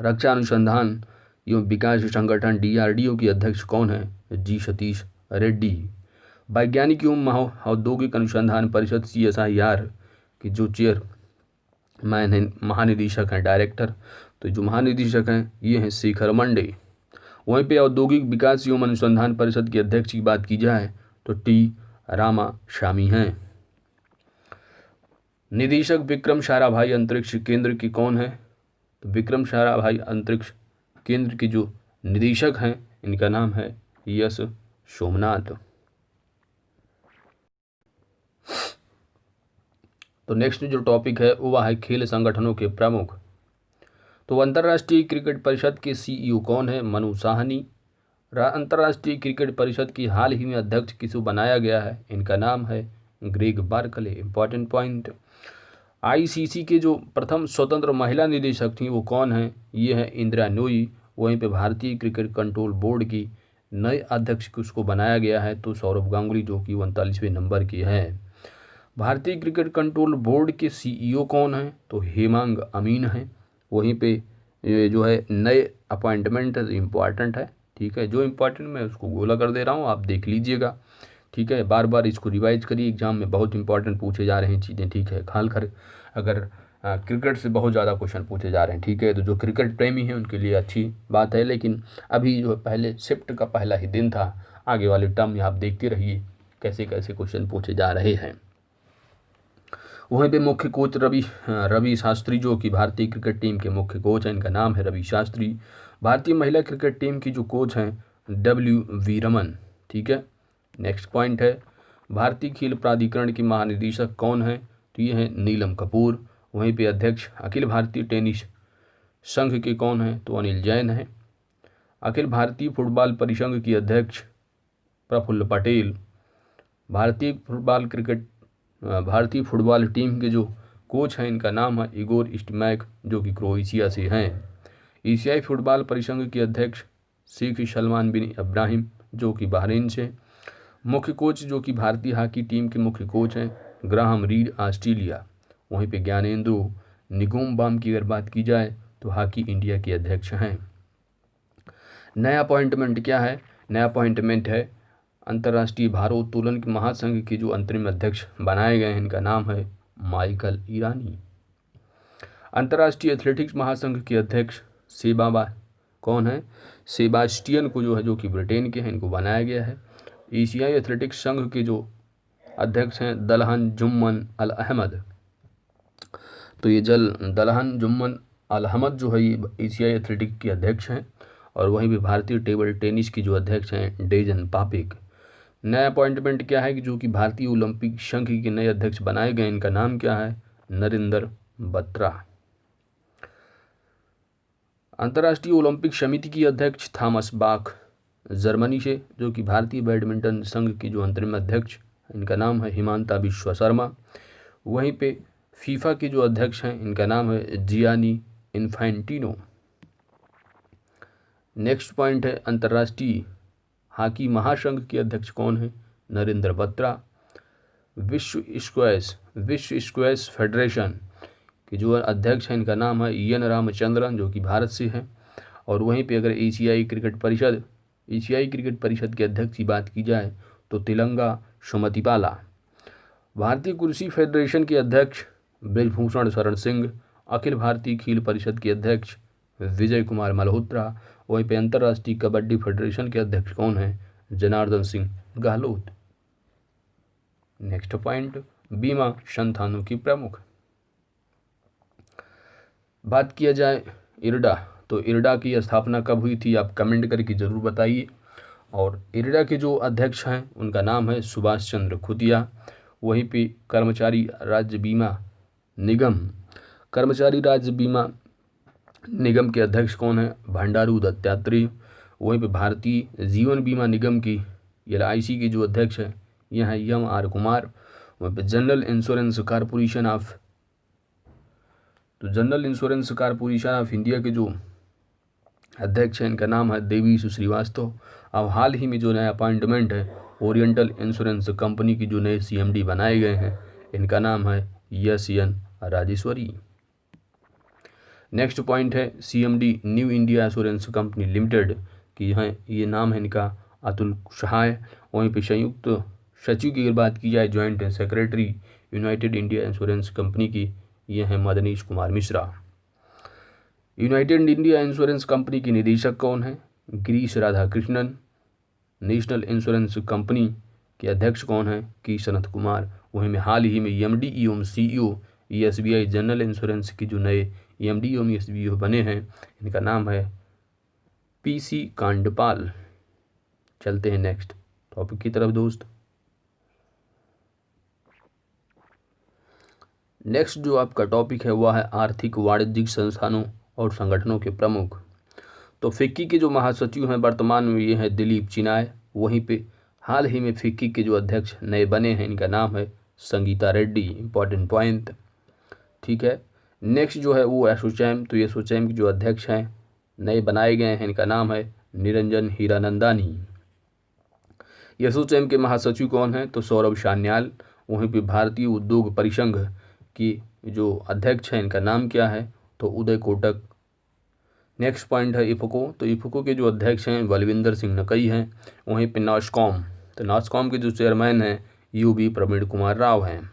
रक्षा अनुसंधान एवं विकास संगठन डीआरडीओ के अध्यक्ष कौन है? जी सतीश रेड्डी। वैज्ञानिक एवं औद्योगिक अनुसंधान परिषद CSIR की जो महानिदेशक हैं, डायरेक्टर, तो जो महानिदेशक हैं ये हैं शेखर मंडे। वहीं पे औद्योगिक विकास एवं अनुसंधान परिषद के अध्यक्ष की बात की जाए तो टी रामास्वामी हैं। निदेशक विक्रम साराभाई अंतरिक्ष केंद्र की कौन है? तो विक्रम साराभाई अंतरिक्ष केंद्र के जो निदेशक हैं इनका नाम है यश सोमनाथ। तो नेक्स्ट जो टॉपिक है वह है खेल संगठनों के प्रमुख। तो अंतर्राष्ट्रीय क्रिकेट परिषद के CEO कौन है? मनु साहनी। अंतर्राष्ट्रीय क्रिकेट परिषद की हाल ही में अध्यक्ष किसे बनाया गया है? इनका नाम है Greg Barclay. Important point. ICC के जो प्रथम स्वतंत्र महिला निदेशक थी वो कौन है? ये है इंदिरा नोई। वहीं पे भारतीय क्रिकेट कंट्रोल बोर्ड की नए अध्यक्ष किसको बनाया गया है? तो सौरभ गांगुली, जो कि 39वें नंबर की है। भारतीय क्रिकेट कंट्रोल बोर्ड के सीईओ कौन है? तो हेमांग अमीन है। वहीं पे ये जो है नए अपॉइंटमेंट इम्पॉर्टेंट है, ठीक है। जो इम्पॉर्टेंट मैं उसको गोला कर दे रहा हूँ, आप देख लीजिएगा, ठीक है। बार बार इसको रिवाइज करिए, एग्जाम में बहुत इंपॉर्टेंट पूछे जा रहे हैं चीज़ें, ठीक है। खासकर अगर क्रिकेट से बहुत ज़्यादा क्वेश्चन पूछे जा रहे हैं, ठीक है। तो जो क्रिकेट प्रेमी हैं उनके लिए अच्छी बात है, लेकिन अभी जो पहले शिफ्ट का पहला ही दिन था, आगे वाले टर्म में आप देखते रहिए कैसे कैसे क्वेश्चन पूछे जा रहे हैं। वहीं पे मुख्य कोच रवि शास्त्री, जो कि भारतीय क्रिकेट टीम के मुख्य कोच हैं, इनका नाम है रवि शास्त्री। भारतीय महिला क्रिकेट टीम की जो कोच हैं WV रमन, ठीक है। नेक्स्ट पॉइंट है भारतीय खेल प्राधिकरण की महानिदेशक कौन है? तो ये है नीलम कपूर। वहीं पे अध्यक्ष अखिल भारतीय टेनिस संघ के कौन है? तो अनिल जैन है। अखिल भारतीय फुटबॉल परिसंघ की अध्यक्ष प्रफुल्ल पटेल। भारतीय फुटबॉल टीम के जो कोच हैं इनका नाम है इगोर स्टिमैक, जो कि क्रोएशिया से हैं। एशियाई फुटबॉल परिसंघ के अध्यक्ष शेख सलमान बिन इब्राहिम, जो कि बहरीन से। मुख्य कोच जो कि भारतीय हॉकी टीम के मुख्य कोच हैं ग्राहम रीड, ऑस्ट्रेलिया। वहीं पे ज्ञानेंद्रो निगोम्बाम की अगर बात की जाए तो हॉकी इंडिया के अध्यक्ष हैं। नया अपॉइंटमेंट क्या है? नया अपॉइंटमेंट है अंतर्राष्ट्रीय भारोत्तोलन के महासंघ के जो अंतरिम अध्यक्ष बनाए गए हैं, इनका नाम है माइकल ईरानी। अंतर्राष्ट्रीय एथलेटिक्स महासंघ के अध्यक्ष कौन है? सेबास्टियन को, जो है, जो कि ब्रिटेन के हैं, इनको बनाया गया है। एशियाई एथलेटिक्स संघ के जो अध्यक्ष हैं दलहन जुम्मन अल अहमद। तो ये दलहन जुम्मन अल अहमद जो है ये एशियाई एथलेटिक्स के अध्यक्ष हैं। और वहीं भी भारतीय टेबल टेनिस की जो अध्यक्ष हैं डेजन पापिक। नया अपॉइंटमेंट क्या है कि जो कि भारतीय ओलंपिक संघ के नए अध्यक्ष बनाए गए, इनका नाम क्या है? नरेंद्र बत्रा। अंतर्राष्ट्रीय ओलंपिक समिति की अध्यक्ष थॉमस बाख, जर्मनी से, जो कि भारतीय बैडमिंटन संघ की जो अंतरिम अध्यक्ष, इनका नाम है हिमांता बिश्वा शर्मा। वहीं पे फीफा के जो अध्यक्ष हैं इनका नाम है जियानी इन्फैंटिनो। नेक्स्ट पॉइंट है अंतर्राष्ट्रीय हॉकी महासंघ के अध्यक्ष कौन है? नरेंद्र बत्रा। विश्व स्क्वैश फेडरेशन के जो अध्यक्ष हैं इनका नाम है एन रामचंद्रन, जो कि भारत से हैं। और वहीं पे अगर एशियाई क्रिकेट परिषद के अध्यक्ष की बात की जाए तो तिलंगा सुमतिपाला। भारतीय कुर्सी फेडरेशन के अध्यक्ष ब्रिजभूषण शरण सिंह। अखिल भारतीय खेल परिषद के अध्यक्ष विजय कुमार मल्होत्रा। वहीं पे अंतर्राष्ट्रीय कबड्डी फेडरेशन के अध्यक्ष कौन है? जनार्दन सिंह गहलोत। नेक्स्ट पॉइंट, बीमा संस्थानों की प्रमुख। बात किया जाए इरडा, तो इरडा की स्थापना कब हुई थी? आप कमेंट करके ज़रूर बताइए। और इरडा के जो अध्यक्ष हैं उनका नाम है सुभाष चंद्र खुदिया। वहीं पे कर्मचारी राज्य बीमा निगम के अध्यक्ष कौन है? भंडारू दत्तात्रेय। वहीं पे भारतीय जीवन बीमा निगम की LIC के जो अध्यक्ष हैं यह है MR कुमार। वहीं पे general insurance corporation of India के जो अध्यक्ष हैं इनका नाम है देवीश श्रीवास्तव। अब हाल ही में जो नया अपॉइंटमेंट है ओरिएंटल इंश्योरेंस कंपनी की जो नए CMD बनाए गए हैं, इनका नाम है YSN राजेश्वरी। नेक्स्ट पॉइंट है CMD new India assurance company limited की है, ये नाम है इनका अतुल सहाय। वहीं पे संयुक्त सचिव की अगर बात की जाए joint secretary United India Insurance Company की, ये हैं Madnish Kumar Mishra. United India Insurance Company की निदेशक कौन है? Girish Radhakrishnan. National Insurance Company के अध्यक्ष कौन है? के सनत कुमार। वहीं में हाल ही में MD एवं CEO SBI जनरल इंश्योरेंस की जो नए MD एवं SBO बने हैं, इनका नाम है PC कांडपाल। चलते हैं नेक्स्ट टॉपिक की तरफ दोस्त। नेक्स्ट जो आपका टॉपिक है वह है आर्थिक वाणिज्यिक संस्थानों और संगठनों के प्रमुख। तो फिक्की के जो महासचिव हैं वर्तमान में ये हैं दिलीप चिनाय। वहीं पे हाल ही में फिक्की के जो अध्यक्ष नए बने हैं इनका नाम है संगीता रेड्डी। इंपॉर्टेंट पॉइंट, ठीक है। नेक्स्ट जो है वो एसोचैम, तो एसोचैम के जो अध्यक्ष हैं नए बनाए गए हैं इनका नाम है निरंजन हीरानंदानी। एसोचैम के महासचिव कौन हैं, तो सौरभ सान्याल। वहीं पे भारतीय उद्योग परिसंघ की जो अध्यक्ष हैं इनका नाम क्या है, तो उदय कोटक। नेक्स्ट पॉइंट है इफको, तो इफको के जो अध्यक्ष हैं बलविंदर सिंह नकई हैं। वहीं पे नास्कॉम, तो नास्कॉम के जो चेयरमैन हैं यूबी प्रवीण कुमार राव हैं।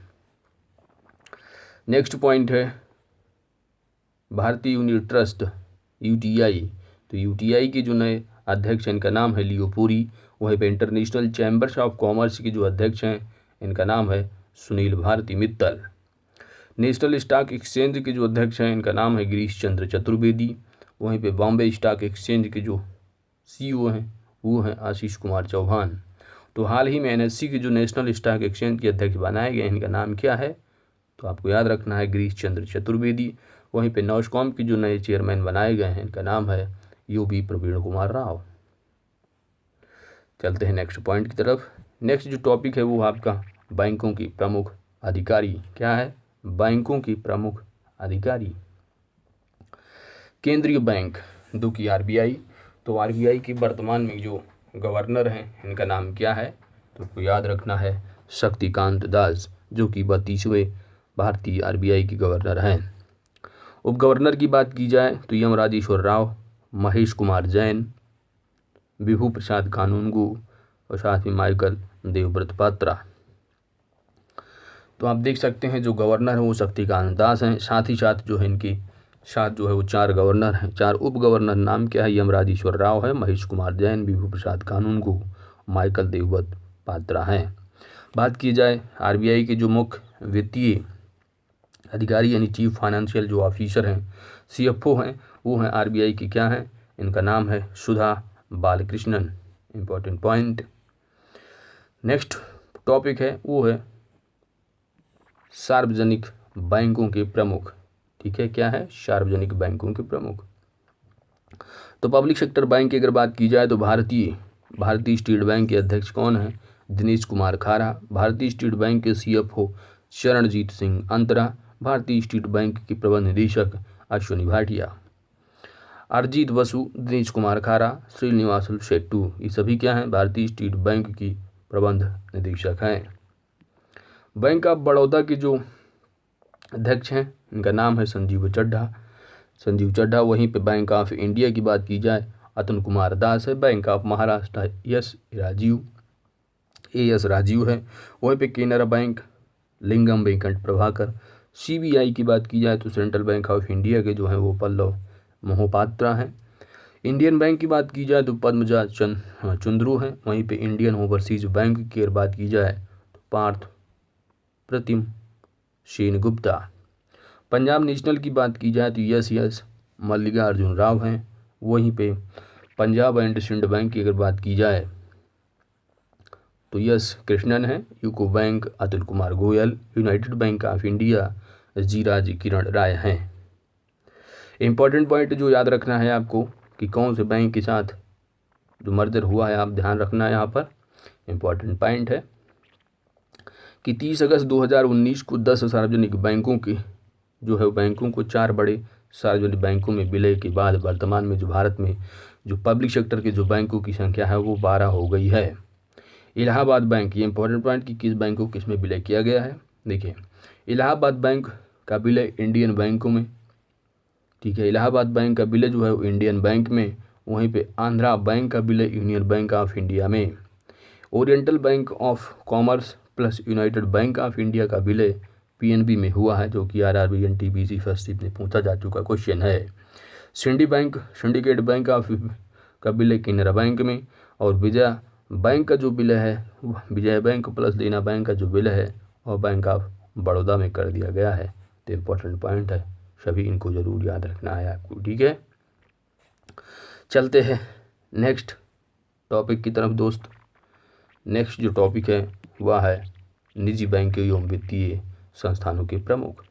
नेक्स्ट पॉइंट है भारतीय यूनिट ट्रस्ट यूटीआई, तो यूटीआई के जो नए अध्यक्ष हैं इनका नाम है लियो पुरी। वहीं पे इंटरनेशनल चैम्बर्स ऑफ कॉमर्स के जो अध्यक्ष हैं इनका नाम है Sunil Bharti Mittal. National stock exchange के जो अध्यक्ष हैं इनका नाम है गिरीश चंद्र चतुर्वेदी। वहीं पे बॉम्बे स्टॉक एक्सचेंज के जो सीईओ हैं वो हैं आशीष कुमार चौहान। तो हाल ही में एनएससी के जो नेशनल स्टॉक एक्सचेंज के अध्यक्ष बनाए गए हैं इनका नाम क्या है, तो आपको याद रखना है गिरीश चंद्र चतुर्वेदी। वहीं पे नास्कॉम के जो नए चेयरमैन बनाए गए हैं इनका नाम है यूबी प्रवीण कुमार राव। चलते हैं नेक्स्ट पॉइंट की तरफ। नेक्स्ट जो टॉपिक है वो आपका बैंकों की प्रमुख अधिकारी। क्या है, बैंकों की प्रमुख अधिकारी। केंद्रीय बैंक जो कि आरबीआई, तो आरबीआई के वर्तमान में जो गवर्नर हैं इनका नाम क्या है, तो आपको याद रखना है शक्तिकांत दास, जो कि 32वें भारतीय आरबीआई के गवर्नर हैं। उप गवर्नर की बात की जाए तो एम राजेश्वर राव, महेश कुमार जैन, विभू प्रसाद कानूनगो और साथ में माइकल देवव्रत पात्रा। तो आप देख सकते हैं जो गवर्नर है वो शक्तिकांत दास हैं। साथ ही साथ जो है इनकी साथ जो है वो 4 गवर्नर हैं, 4 उप गवर्नर। नाम क्या है, एम राजेश्वर राव है, महेश कुमार जैन, विभू प्रसाद कानूनगो, माइकल देवव्रत पात्रा हैं। बात की जाए आरबीआई के जो मुख्य वित्तीय अधिकारी यानी चीफ फाइनेंशियल जो ऑफिसर हैं सीएफओ हैं वो हैं आरबीआई की क्या हैं, इनका नाम है Sudha Balakrishnan. Important point. Next topic है वो है सार्वजनिक बैंकों के प्रमुख। ठीक है, क्या है, सार्वजनिक बैंकों के प्रमुख। तो पब्लिक सेक्टर बैंक की अगर बात की जाए तो भारतीय स्टेट बैंक के अध्यक्ष कौन हैं, दिनेश कुमार खारा। भारतीय स्टेट बैंक के सीएफओ चरणजीत सिंह अंतरा। भारतीय स्टेट बैंक के प्रबंध निदेशक अश्विनी भाटिया। अरिजीत बसु, दिनेश कुमार खारा, श्रीनिवास शेट्टी, ये सभी क्या हैं, भारतीय स्टेट बैंक की प्रबंध निदेशक हैं। बैंक ऑफ बड़ौदा के जो अध्यक्ष हैं इनका नाम है संजीव चड्ढा। वहीं पे बैंक ऑफ इंडिया की बात की जाए अतुल कुमार दास है। Bank of Maharashtra S Rajeev है। वहीं पे केनरा बैंक लिंगम वेंकट प्रभाकर। सीबीआई की बात की जाए तो सेंट्रल बैंक ऑफ इंडिया के जो हैं वो पल्लव मोहपात्रा हैं। इंडियन बैंक की बात की जाए तो पद्मजा चंद्रू हैं। वहीं पे इंडियन ओवरसीज बैंक की अगर बात की जाए तो पार्थ प्रतिम सेनगुप्ता। पंजाब नेशनल की बात की जाए तो यस मल्लिकार्जुन राव हैं। वहीं पे पंजाब एंड सिंध बैंक की अगर बात की जाए तो यस कृष्णन है। UCO Bank Atul Kumar Goel. United Bank of India Giraj Kiran Rai हैं। इंपॉर्टेंट पॉइंट जो याद रखना है आपको कि कौन से बैंक के साथ जो मर्जर हुआ है, आप ध्यान रखना है यहाँ पर। इंपॉर्टेंट पॉइंट है कि 30 अगस्त 2019 को 10 सार्वजनिक बैंकों की जो है बैंकों को 4 बड़े सार्वजनिक बैंकों में विलय के बाद वर्तमान में जो भारत में जो पब्लिक सेक्टर के जो बैंकों की संख्या है वो 12 हो गई है। इलाहाबाद बैंक, ये इंपॉर्टेंट पॉइंट कि किस बैंक को किस में विलय किया गया है। देखिए, इलाहाबाद बैंक का विलय इंडियन बैंकों में, ठीक है, इलाहाबाद बैंक का विलय जो है वो इंडियन बैंक में। वहीं पे आंध्रा बैंक का विलय यूनियन बैंक ऑफ इंडिया में। Oriental bank of commerce plus United Bank of India का विलय पीएनबी में हुआ है, जो कि आरआरबी एनटीपीसी फर्स्ट शिफ्ट में पूछा जा चुका क्वेश्चन है। सिंडिकेट बैंक ऑफ का विलय केनरा बैंक में। और विजया बैंक का जो विलय है विजय बैंक प्लस देना बैंक का जो विलय है और बैंक ऑफ बड़ौदा में कर दिया गया है। तो इम्पोर्टेंट पॉइंट है, सभी इनको जरूर याद रखना है आपको। ठीक है, चलते हैं नेक्स्ट टॉपिक की तरफ दोस्त। नेक्स्ट जो टॉपिक है वह है निजी बैंक एवं वित्तीय संस्थानों के प्रमुख।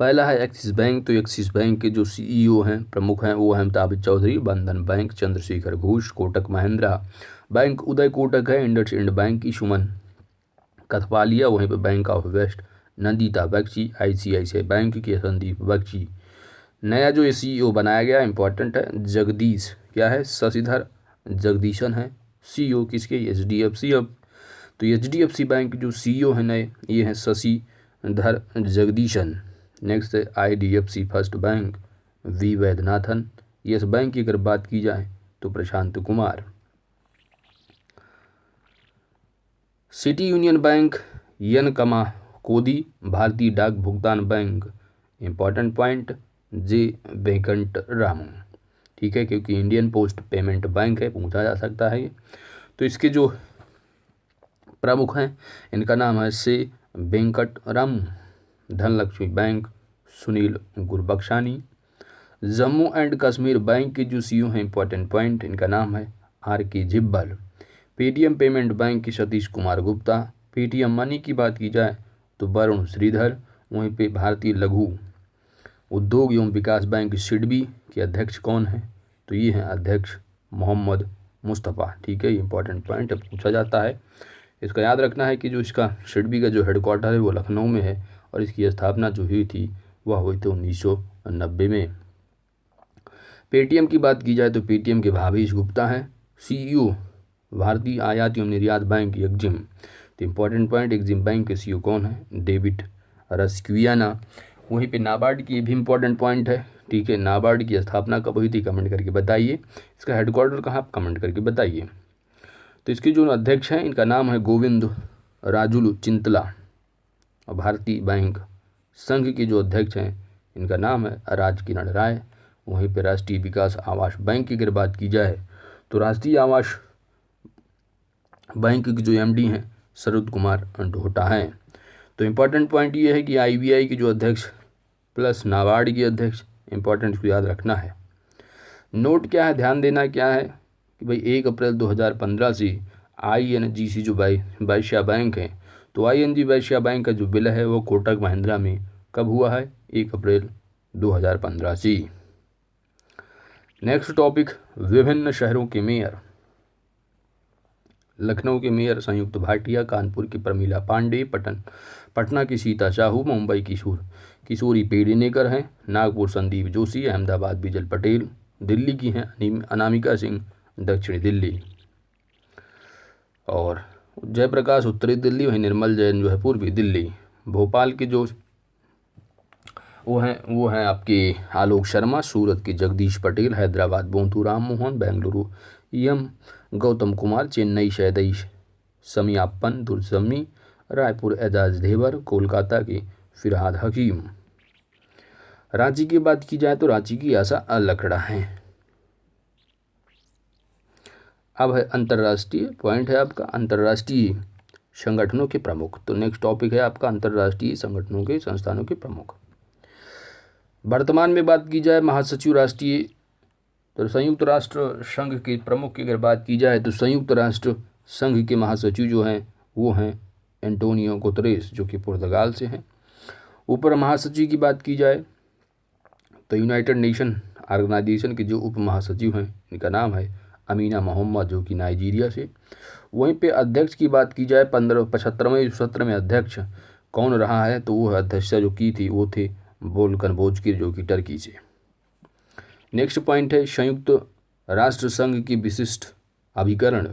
पहला है एक्सिस बैंक। तो एक्सिस बैंक के जो CEO हैं, प्रमुख हैं, वो हैं अमिताभ चौधरी। बंधन बैंक चंद्रशेखर घोष। कोटक महिंद्रा बैंक उदय कोटक है। इंडसइंड बैंक की सुमन कथपालिया। वहीं पे bank of west Nandita Bakshi. ICICI bank के संदीप बख्शी। नया जो ये CEO बनाया गया इंपॉर्टेंट है, जगदीश क्या है, शशिधर जगदीशन है CEO किसके, HDFC। अब तो HDFC बैंक जो CEO है नए, ये हैं शशिधर जगदीशन। नेक्स्ट है IDFC first bank V Vaidyanathan. Yes bank की अगर बात की जाए तो Prashant Kumar. City union bank N Kamakodi. भारतीय डाक भुगतान bank important point J Venkatraman. ठीक है, क्योंकि इंडियन पोस्ट पेमेंट बैंक है, पूछा जा सकता है ये। तो इसके जो प्रमुख हैं, इनका नाम है से Venkat Ram. Dhanlaxmi Bank Sunil Gurbaxani. Jammu and Kashmir Bank के जो CEO हैं, इंपॉर्टेंट पॉइंट, इनका नाम है RK जिब्बल। पेटीएम पेमेंट बैंक के सतीश कुमार गुप्ता। पेटीएम मनी की बात की जाए तो वरुण श्रीधर। वहीं पे भारतीय लघु उद्योग एवं विकास बैंक सिडबी के अध्यक्ष कौन है, तो ये हैं अध्यक्ष मोहम्मद मुस्तफ़ा। ठीक है, ये इंपॉर्टेंट पॉइंट पूछा जाता है। इसका याद रखना है कि जो इसका सिडबी का जो हेडक्वार्टर है वो लखनऊ में है और इसकी स्थापना जो हुई थी वह हुई थी 1990 में। पेटीएम की बात की जाए तो पेटीएम के भावेश गुप्ता हैं। CEO भारतीय आयात एवं निर्यात बैंक एक्जिम। तो इंपॉर्टेंट पॉइंट, एक्जिम बैंक के CEO कौन है, डेविड रस्क्वियाना। वहीं पे नाबार्ड की भी इंपॉर्टेंट पॉइंट है। ठीक है, नाबार्ड की स्थापना कब हुई थी, कमेंट करके बताइए। इसका हेडक्वार्टर कहाँ, कमेंट करके बताइए। तो इसके जो अध्यक्ष हैं, इनका नाम है गोविंद राजुलु चिंतला। और भारतीय बैंक संघ के जो अध्यक्ष हैं, इनका नाम है राजकिरण राय। वहीं पे राष्ट्रीय विकास आवास बैंक की अगर बात की जाए तो राष्ट्रीय आवास बैंक के जो MD हैं शरद कुमार ढोटा हैं। तो इम्पॉर्टेंट पॉइंट ये है कि IBI के जो अध्यक्ष प्लस नाबार्ड के अध्यक्ष, इंपॉर्टेंट को याद रखना है। नोट क्या है, ध्यान देना क्या है कि भाई 1 अप्रैल 2015 से INGC जो वैश्य बैंक है, तो ING वैश्य बैंक का जो विलय है वो कोटक महिंद्रा में कब हुआ है, 1 अप्रैल 2015 से। नेक्स्ट टॉपिक, विभिन्न शहरों के मेयर। लखनऊ के मेयर संयुक्त भाटिया। कानपुर की प्रमीला पांडे। पटना की सीता साहू। मुंबई किशोरी पेडनेकर हैं। नागपुर संदीप जोशी। अहमदाबाद बिजल पटेल। दिल्ली की हैं अनामिका सिंह, दक्षिणी दिल्ली। और जयप्रकाश उत्तरी दिल्ली। वहीं निर्मल जैन जो है पूर्वी दिल्ली। भोपाल के जो वो हैं आपके आलोक शर्मा। सूरत के जगदीश पटेल। हैदराबाद बोंतू राम मोहन। बेंगलुरु EM गौतम कुमार। चेन्नई सैदई समियाप्पन दुर्समी। रायपुर एजाज देवर। कोलकाता के फिरहाद हकीम। रांची की बात की जाए तो रांची की आशा लकड़ा है। अब है अंतर्राष्ट्रीय पॉइंट है आपका, अंतर्राष्ट्रीय संगठनों के प्रमुख। तो नेक्स्ट टॉपिक है आपका अंतर्राष्ट्रीय संगठनों के संस्थानों के प्रमुख। वर्तमान में बात की जाए महासचिव राष्ट्रीय, तो संयुक्त राष्ट्र संघ के प्रमुख की अगर बात की जाए तो संयुक्त राष्ट्र संघ के महासचिव जो हैं वो हैं एंटोनियो गुतरेस, जो कि पुर्तगाल से हैं। ऊपर महासचिव की बात की जाए तो यूनाइटेड नेशन ऑर्गेनाइजेशन के जो उप महासचिव हैं, इनका नाम है अमीना मोहम्मद, जो कि नाइजीरिया से। वहीं पे अध्यक्ष की बात की जाए 75वें सत्र में अध्यक्ष कौन रहा है, तो वो अध्यक्षता जो की थी वो थे वोल्कन बोजकिर, जो कि टर्की से। नेक्स्ट पॉइंट है संयुक्त राष्ट्र संघ की विशिष्ट अभिकरण।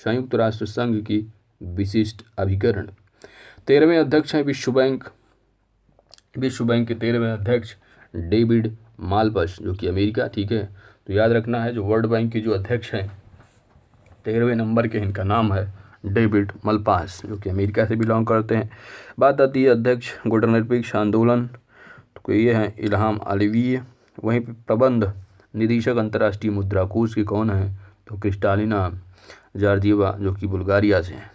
संयुक्त राष्ट्र संघ की विशिष्ट अभिकरण 13वें अध्यक्ष हैं विश्व बैंक के 13वें अध्यक्ष डेविड मालपस, जो कि अमेरिका। ठीक है, तो याद रखना है जो वर्ल्ड बैंक के जो अध्यक्ष हैं 13वें नंबर के, इनका नाम है डेविड मलपास, जो कि अमेरिका से बिलोंग करते हैं। बात आती है अध्यक्ष गुटनिरपेक्ष आंदोलन, तो ये हैं इल्हाम अलीवी। वहीं पर प्रबंध निदेशक अंतर्राष्ट्रीय मुद्रा कोष के कौन हैं, तो क्रिस्टालिना जॉर्जिएवा, जो कि बुल्गारिया से हैं।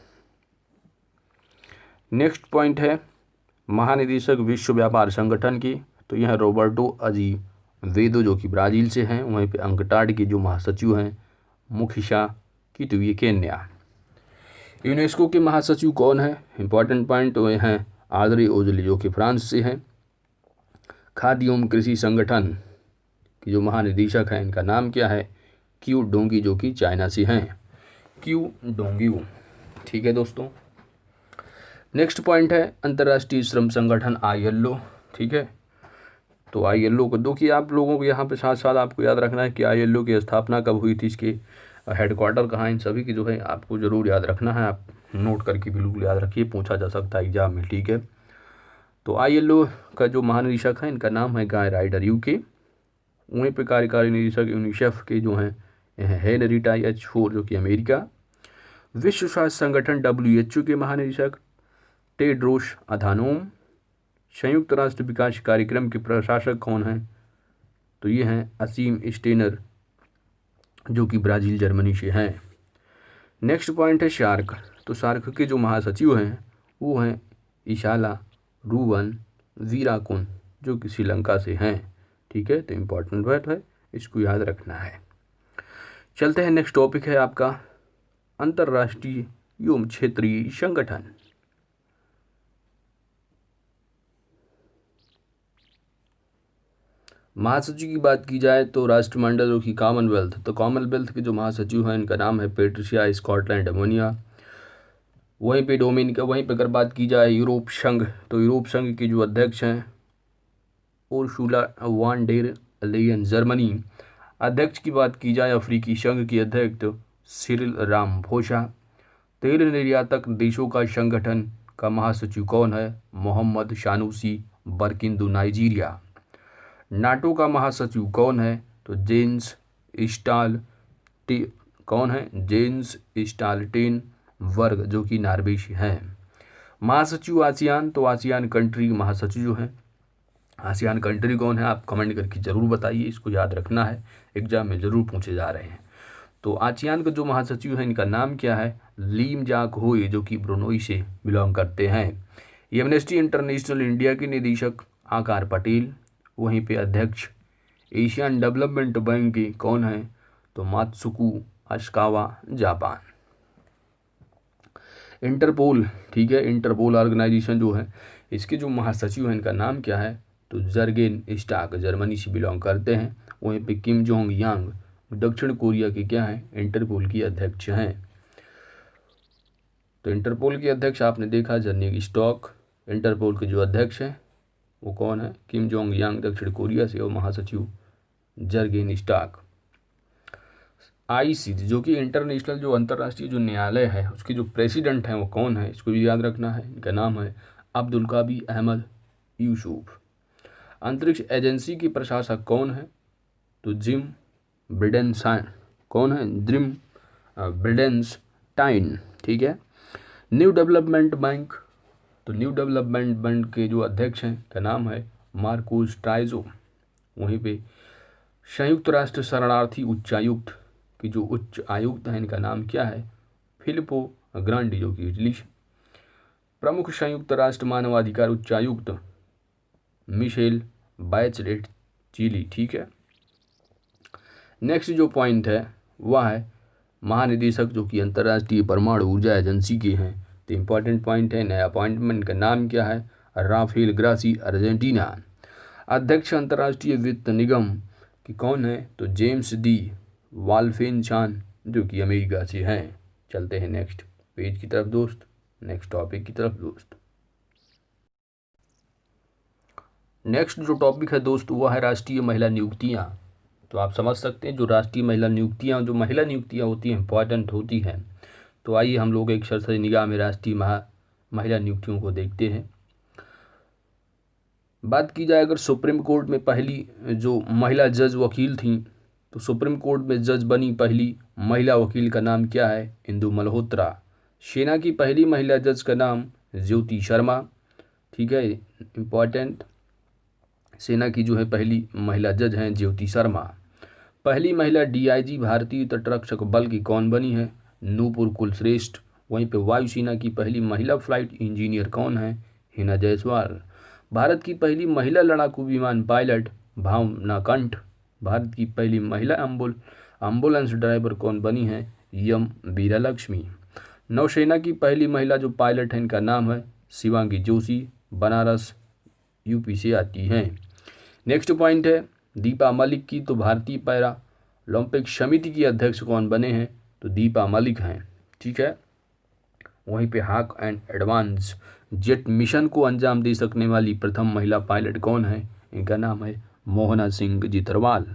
नेक्स्ट पॉइंट है महानिदेशक विश्व व्यापार संगठन की, तो यह रॉबर्टो अजीवेदो, जो कि ब्राज़ील से हैं। वहीं पे अंकटाड के जो महासचिव हैं मुखिशा की, तो ये केन्या। यूनेस्को के महासचिव कौन है, इंपॉर्टेंट पॉइंट, वे हैं आद्रे ओजली, जो कि फ्रांस से हैं। खाद्य एवं कृषि संगठन की जो महानिदेशक हैं इनका नाम क्या है? क्यू डोंगी, जो कि चाइना से हैं। क्यू डोंगी, ठीक है दोस्तों। नेक्स्ट पॉइंट है अंतर्राष्ट्रीय श्रम संगठन ILO, ठीक है। तो ILO को दो कि आप लोगों को यहाँ पे साथ साथ आपको याद रखना है कि ILO की स्थापना कब हुई थी, इसके हेडक्वार्टर कहाँ है, इन सभी की जो है आपको ज़रूर याद रखना है। आप नोट करके बिल्कुल याद रखिए, पूछा जा सकता है एग्जाम में, ठीक है। तो ILO का जो महानिदेशक है इनका नाम है गाय राइडर, UK। वहीं पे कार्यकारी निदेशक यूनिसेफ के जो हैं हेनरी रीटा H4, जो कि अमेरिका। विश्व स्वास्थ्य संगठन WHO के महानिदेशक टेड्रोस अधानोम। संयुक्त राष्ट्र विकास कार्यक्रम के प्रशासक कौन हैं? तो ये हैं असीम स्टेनर, जो कि ब्राज़ील जर्मनी से हैं। नेक्स्ट पॉइंट है सार्क। तो सार्क के जो महासचिव हैं वो हैं इशाला रूवन वीराकुन, जो कि श्रीलंका से हैं, ठीक है। तो इम्पॉर्टेंट बात है, इसको याद रखना है। चलते हैं, नेक्स्ट टॉपिक है आपका अंतर्राष्ट्रीय एवं क्षेत्रीय संगठन। महासचिव की बात की जाए तो राष्ट्रमंडल, जो कि कॉमनवेल्थ, तो कॉमनवेल्थ के जो महासचिव हैं इनका नाम है पेट्रिशिया स्कॉटलैंड अमोनिया। वहीं पे डोमिनिका, वहीं पर अगर बात की जाए यूरोप संघ, तो यूरोप संघ के जो अध्यक्ष हैं Ursula van der Leyen Germany. अध्यक्ष की बात की जाए अफ्रीकी संघ की अध्यक्ष सिरिल रामफोसा। तेल निर्यातक देशों का संगठन का महासचिव कौन है? मोहम्मद शानूसी, बर्किंदो, नाइजीरिया। नाटो का महासचिव कौन है? तो जेंस स्टॉलटेनबर्ग, जो कि नॉर्वे से हैं। महासचिव आसियान, तो आसियान कंट्री महासचिव जो हैं, आसियान कंट्री कौन है? आप कमेंट करके ज़रूर बताइए, इसको याद रखना है, एग्जाम में ज़रूर पूछे जा रहे हैं। तो आसियान का जो महासचिव है इनका नाम क्या है? लीम जाक होए, जो कि ब्रुनोई से बिलोंग करते हैं। एमनेस्टी इंटरनेशनल इंडिया के निदेशक आकार पटेल। वहीं पे अध्यक्ष एशियन डेवलपमेंट बैंक के कौन है? तो मात्सुकु अशिकावा, जापान। इंटरपोल, ठीक है, इंटरपोल ऑर्गेनाइजेशन जो है इसके जो महासचिव हैं इनका नाम क्या है? तो जर्गेन स्टाक, जर्मनी से बिलोंग करते हैं। वहीं पे किम जोंग यांग, दक्षिण कोरिया के क्या हैं? इंटरपोल की अध्यक्ष हैं। तो इंटरपोल के अध्यक्ष आपने देखा जर्निक स्टॉक। इंटरपोल के जो अध्यक्ष हैं वो कौन है? किम जोंग यांग, दक्षिण कोरिया से, और महासचिव जर्गेन स्टाक। ICJ, जो कि इंटरनेशनल जो अंतर्राष्ट्रीय जो न्यायालय है उसके जो प्रेसिडेंट हैं वो कौन है? इसको भी याद रखना है, इनका नाम है अब्दुल कावी अहमद यूसुफ। अंतरिक्ष एजेंसी के प्रशासक कौन है? तो जिम ब्रिडेनस्टाइन, कौन है? जिम ब्रिडेनस्टाइन, ठीक है। न्यू डेवलपमेंट बैंक, तो न्यू डेवलपमेंट बैंक के जो अध्यक्ष हैं का नाम है मार्कोस ट्राइजो। वहीं पे संयुक्त राष्ट्र शरणार्थी उच्चायुक्त की जो उच्च आयुक्त हैं इनका नाम क्या है? फिलिपो ग्रांडी, जो कि इटली से। प्रमुख संयुक्त राष्ट्र मानवाधिकार उच्चायुक्त मिशेल बैचलेट, चिली, ठीक है। नेक्स्ट जो पॉइंट है वह है महानिदेशक, जो कि अंतर्राष्ट्रीय परमाणु ऊर्जा एजेंसी के हैं। तो इम्पॉर्टेंट पॉइंट है, नया अपॉइंटमेंट का नाम क्या है? Rafael Grossi, Argentina. अध्यक्ष अंतर्राष्ट्रीय वित्त निगम की कौन है? तो जेम्स डी वाल्फेनचान, जो कि अमेरिका से हैं। चलते हैं नेक्स्ट पेज की तरफ दोस्त, नेक्स्ट टॉपिक की तरफ दोस्त। नेक्स्ट जो टॉपिक है दोस्त वह है राष्ट्रीय महिला नियुक्तियां। तो आप समझ सकते हैं जो राष्ट्रीय महिला नियुक्तियां, जो महिला नियुक्तियां होती हैं इंपॉर्टेंट होती हैं। तो आइए हम लोग एक सरसरी निगाह में राष्ट्रीय महिला नियुक्तियों को देखते हैं। बात की जाए अगर सुप्रीम कोर्ट में पहली जो महिला जज वकील थी, तो सुप्रीम कोर्ट में जज बनी पहली महिला वकील का नाम क्या है? इंदु मल्होत्रा। सेना की पहली महिला जज का नाम ज्योति शर्मा, ठीक है, इम्पॉर्टेंट। सेना की जो है पहली महिला जज हैं ज्योति शर्मा। पहली महिला DIG भारतीय तटरक्षक बल की कौन बनी है? नूपुर कुलश्रेष्ठ। वहीं पे वायुसेना की पहली महिला फ्लाइट इंजीनियर कौन है? हिना जायसवाल। भारत की पहली महिला लड़ाकू विमान पायलट भावना कंठ। भारत की पहली महिला एम्बुलेंस ड्राइवर कौन बनी है? यम वीरालक्ष्मी। नौसेना की पहली महिला जो पायलट है इनका नाम है शिवांगी जोशी, बनारस UP से आती हैं। नेक्स्ट पॉइंट है दीपा मलिक की, तो भारतीय पैरा ओलंपिक समिति की अध्यक्ष कौन बने हैं, तो दीपा मलिक हैं, ठीक है। वहीं पे हाक एंड एडवांस जेट मिशन को अंजाम दे सकने वाली प्रथम महिला पायलट कौन है, इनका नाम है मोहना सिंह जितरवाल।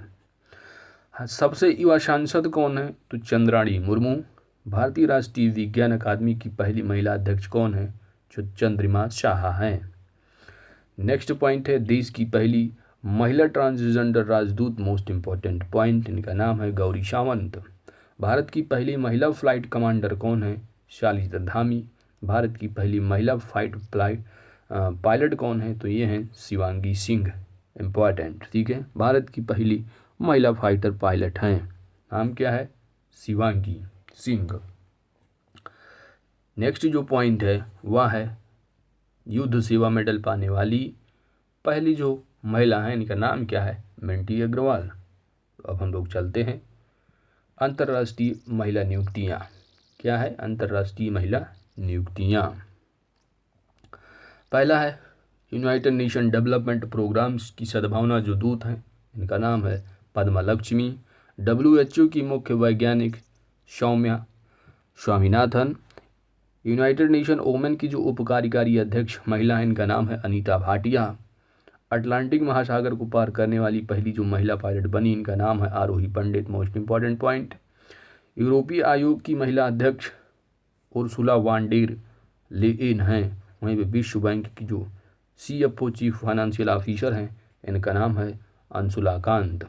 सबसे युवा सांसद कौन है, तो चंद्राणी मुर्मू। भारतीय राष्ट्रीय विज्ञान अकादमी की पहली महिला अध्यक्ष कौन है, जो चंद्रिमा शाह हैं। नेक्स्ट पॉइंट है देश की पहली महिला ट्रांसजेंडर राजदूत, मोस्ट इंपॉर्टेंट पॉइंट, इनका नाम है गौरी सावंत। भारत की पहली महिला फ्लाइट कमांडर कौन है, शालिदा धामी। भारत की पहली महिला पायलट कौन है, तो ये हैं शिवांगी सिंह, इम्पॉर्टेंट, ठीक है। भारत की पहली महिला फाइटर पायलट हैं, नाम क्या है, शिवांगी सिंह। नेक्स्ट जो पॉइंट है वह है युद्ध सेवा मेडल पाने वाली पहली जो महिला है, इनका नाम क्या है, मिंटी अग्रवाल। अब हम लोग चलते हैं अंतर्राष्ट्रीय महिला नियुक्तियाँ, क्या है, अंतर्राष्ट्रीय महिला नियुक्तियाँ। पहला है यूनाइटेड नेशन डेवलपमेंट प्रोग्राम्स की सद्भावना जो दूत हैं, इनका नाम है पद्मा लक्ष्मी। WHO की मुख्य वैज्ञानिक Soumya Swaminathan. United nation women की जो उप कार्यकारी अध्यक्ष महिला है, इनका नाम है अनीता भाटिया। अटलांटिक महासागर को पार करने वाली पहली जो महिला पायलट बनी, इनका नाम है आरोही पंडित, मोस्ट इंपॉर्टेंट पॉइंट। यूरोपीय आयोग की महिला अध्यक्ष उर्सुला वान डेर लेयेन हैं। वहीं पे विश्व बैंक की जो CFO चीफ फाइनेंशियल ऑफिसर हैं, इनका नाम है Anshula Kant.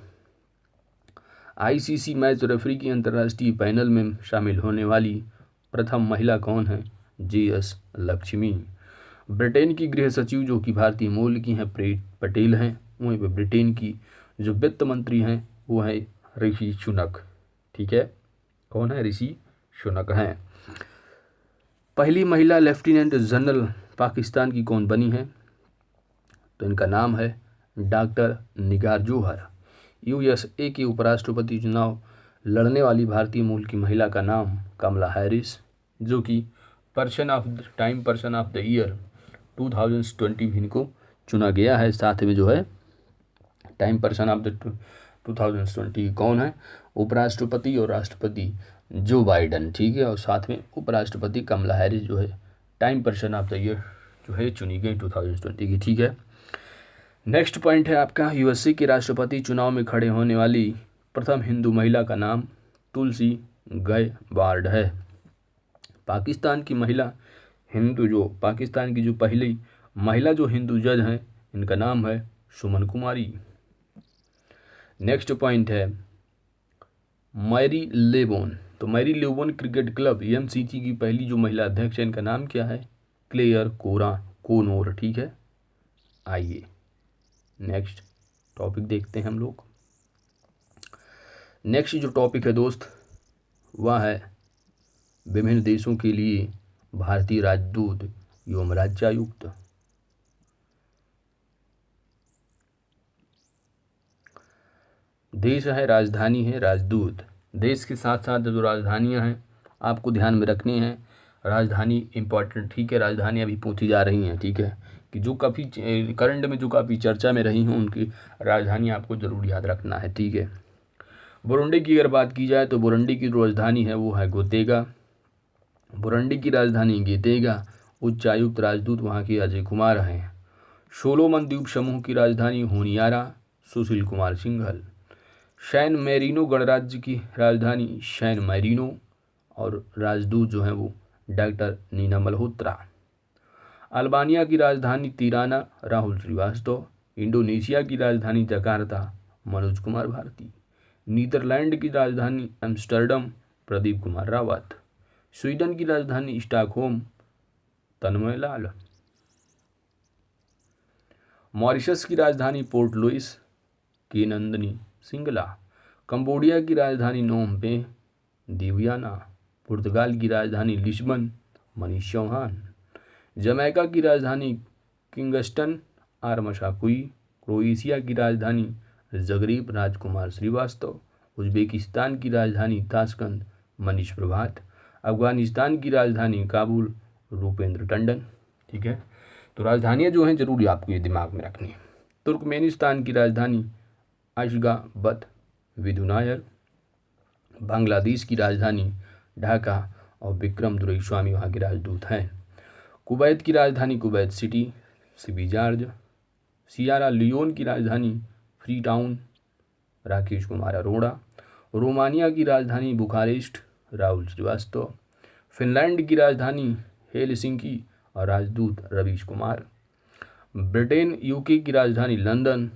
ICC match referee की अंतर्राष्ट्रीय पैनल में शामिल होने वाली प्रथम महिला कौन है, JS लक्ष्मी। ब्रिटेन की गृह सचिव जो कि भारतीय मूल की हैं प्रीत पटेल हैं। वहीं पे ब्रिटेन की जो वित्त मंत्री हैं वो है ऋषि सुनक, ठीक है, कौन है, ऋषि सुनक हैं। पहली महिला लेफ्टिनेंट जनरल पाकिस्तान की कौन बनी है, तो इनका नाम है डॉक्टर निगार जोहर। USA के उपराष्ट्रपति चुनाव लड़ने वाली भारतीय मूल की महिला का नाम कमला हैरिस, जो कि पर्सन ऑफ द ईयर 2020 भी इनको चुना गया है। साथ में जो है टाइम पर्सन ऑफ द 2020 कौन है, उपराष्ट्रपति और राष्ट्रपति जो बाइडन, ठीक है, और साथ में उपराष्ट्रपति कमला हैरिस जो है time person of the year जो है चुनी गई 2020 की, ठीक है। नेक्स्ट पॉइंट है आपका USA के राष्ट्रपति चुनाव में खड़े होने वाली प्रथम हिंदू महिला का नाम तुलसी गयबार्ड है। पाकिस्तान की जो पहली महिला जो हिंदू जज हैं, इनका नाम है सुमन कुमारी। नेक्स्ट पॉइंट है मैरी लेबोन, तो मैरी लेबोन क्रिकेट क्लब MCG की पहली जो महिला अध्यक्ष है, इनका नाम क्या है, क्लेयर कोनोर, ठीक है। आइए नेक्स्ट टॉपिक देखते हैं हम लोग। नेक्स्ट जो टॉपिक है दोस्त वह है विभिन्न देशों के लिए भारतीय राजदूत एवं राज्यायुक्त। देश है, राजधानी है, राजदूत। देश के साथ साथ जो राजधानियां हैं आपको ध्यान में रखनी है। राजधानी इंपॉर्टेंट, ठीक है, राजधानी अभी पूछी जा रही हैं, ठीक है, कि जो काफ़ी करंट में जो काफ़ी चर्चा में रही हैं उनकी राजधानी आपको ज़रूर याद रखना है, ठीक है। बुरुंडी की अगर बात की जाए तो बुरुंडी की राजधानी है वो है गोतेगा। बुरुंडी की राजधानी गेतेगा। उच्चायुक्त राजदूत वहाँ के अजय कुमार हैं। सोलोमन द्वीप समूह की राजधानी Honiara, Sushil Kumar Singhal. San Marino गणराज्य की राजधानी सैन मैरिनो और राजदूत जो हैं वो डॉक्टर नीना मल्होत्रा। अल्बानिया की राजधानी तिराना, राहुल श्रीवास्तव। इंडोनेशिया की राजधानी जकार्ता, मनोज कुमार भारती। नीदरलैंड की राजधानी एम्स्टर्डम, प्रदीप कुमार रावत। स्वीडन की राजधानी स्टॉकहोम, तन्मय लाल। मॉरिशस की राजधानी पोर्ट लुइस, के नंदनी सिंगला। कंबोडिया की राजधानी नोम पे, दिव्याना। पुर्तगाल की राजधानी लिस्बन, मनीष चौहान। जमैका की राजधानी किंगस्टन, आर मशाकुई। क्रोएशिया की राजधानी जगरेब, राजकुमार श्रीवास्तव। उज्बेकिस्तान की राजधानी ताशकंद, मनीष प्रभात। अफगानिस्तान की राजधानी काबुल, रूपेंद्र टंडन, ठीक है। तो राजधानियाँ जो हैं जरूरी आपको ये दिमाग में रखनी है। तुर्कमेनिस्तान की राजधानी अशगाबत विधु नायर। बांग्लादेश की राजधानी ढाका और विक्रम दुरईस्वामी वहाँ के राजदूत हैं। कुवैत की राजधानी Kuwait city Sibi George. Sierra Leone की राजधानी Freetown Rakesh Kumar Arora. Romania की राजधानी बुखारेस्ट राहुल श्रीवास्तव। फिनलैंड की राजधानी हेलसिंकी और राजदूत रवीश कुमार। ब्रिटेन यूके की राजधानी लंदन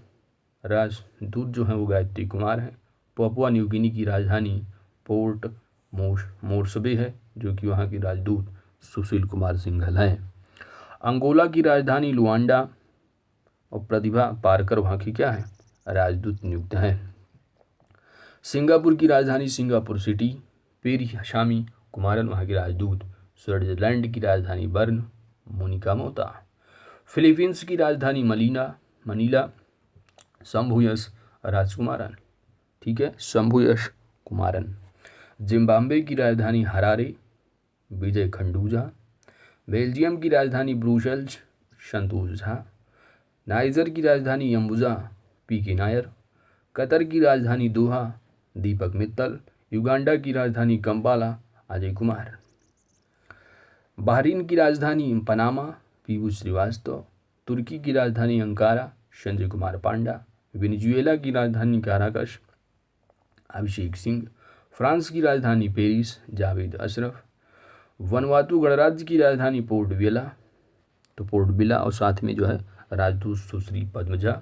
राजदूत जो हैं वो गायत्री कुमार हैं। पपुआ न्यू गिनी की राजधानी पोर्ट मोर्सबे है जो कि वहाँ के राजदूत सुशील कुमार सिंघल हैं। अंगोला की राजधानी लुआंडा और प्रतिभा पारकर वहाँ की क्या है राजदूत नियुक्त हैं। सिंगापुर की राजधानी Singapore city Periasamy Kumaran वहाँ के राजदूत। स्विट्जरलैंड की राजधानी बर्न मोनिका मोता। फिलीपींस की राजधानी मनीला शंभुयश राजकुमारन, ठीक है, शंभुयश कुमारन। जिम्बाब्वे की राजधानी हरारे विजय खंडूजा। बेल्जियम की राजधानी ब्रुसेल्स संतोष झा। नाइजर की राजधानी यम्बुजा पीके नायर। कतर की राजधानी दोहा दीपक मित्तल। युगांडा की राजधानी कंपाला अजय कुमार। बहरीन की राजधानी पनामा पीयूष श्रीवास्तव। तुर्की की राजधानी अंकारा संजय कुमार पांडा। वेनेजुएला की राजधानी काराकश अभिषेक सिंह। फ्रांस की राजधानी पेरिस जावेद अशरफ। वनवातु गणराज्य की राजधानी पोर्ट विला और साथ में जो है राजदूत सुश्री पद्मजा।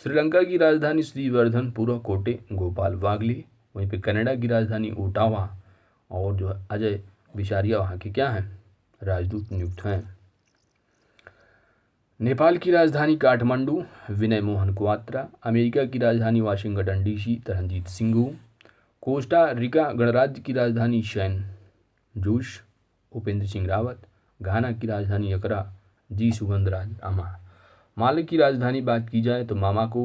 श्रीलंका की राजधानी श्रीवर्धनपुर कोटे गोपाल वागले। वहीं पे कनाडा की राजधानी ओटावा और जो है अजय बिसारिया वहाँ के क्या हैं राजदूत नियुक्त हैं। नेपाल की राजधानी काठमांडू विनय मोहन क्वात्रा। अमेरिका की राजधानी Washington DC Taranjit Sandhu. Costa Rica गणराज्य की राजधानी शैन जोश उपेंद्र सिंह रावत। घाना की राजधानी अकरा जी सुगंधराज अमा। माले की राजधानी बात की जाए तो मामाको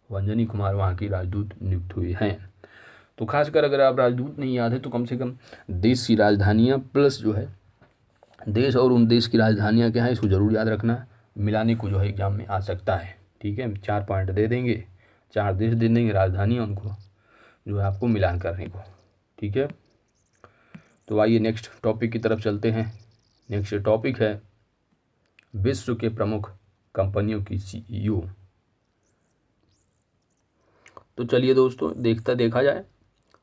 वंजनी कुमार वहाँ के राजदूत नियुक्त हुए हैं। तो खासकर अगर आप राजदूत नहीं याद है तो कम से कम देश की राजधानियाँ प्लस जो है देश और उन देश की राजधानियाँ क्या है इसको ज़रूर याद रखना। मिलाने को जो है एग्जाम में आ सकता है, ठीक है। 4 पॉइंट दे देंगे, 4 देश दे देंगे राजधानियाँ उनको जो है आपको मिलान करने को, ठीक है। तो आइए नेक्स्ट टॉपिक की तरफ चलते हैं। नेक्स्ट टॉपिक है विश्व के प्रमुख कंपनियों की CEO। तो चलिए दोस्तों देखा जाए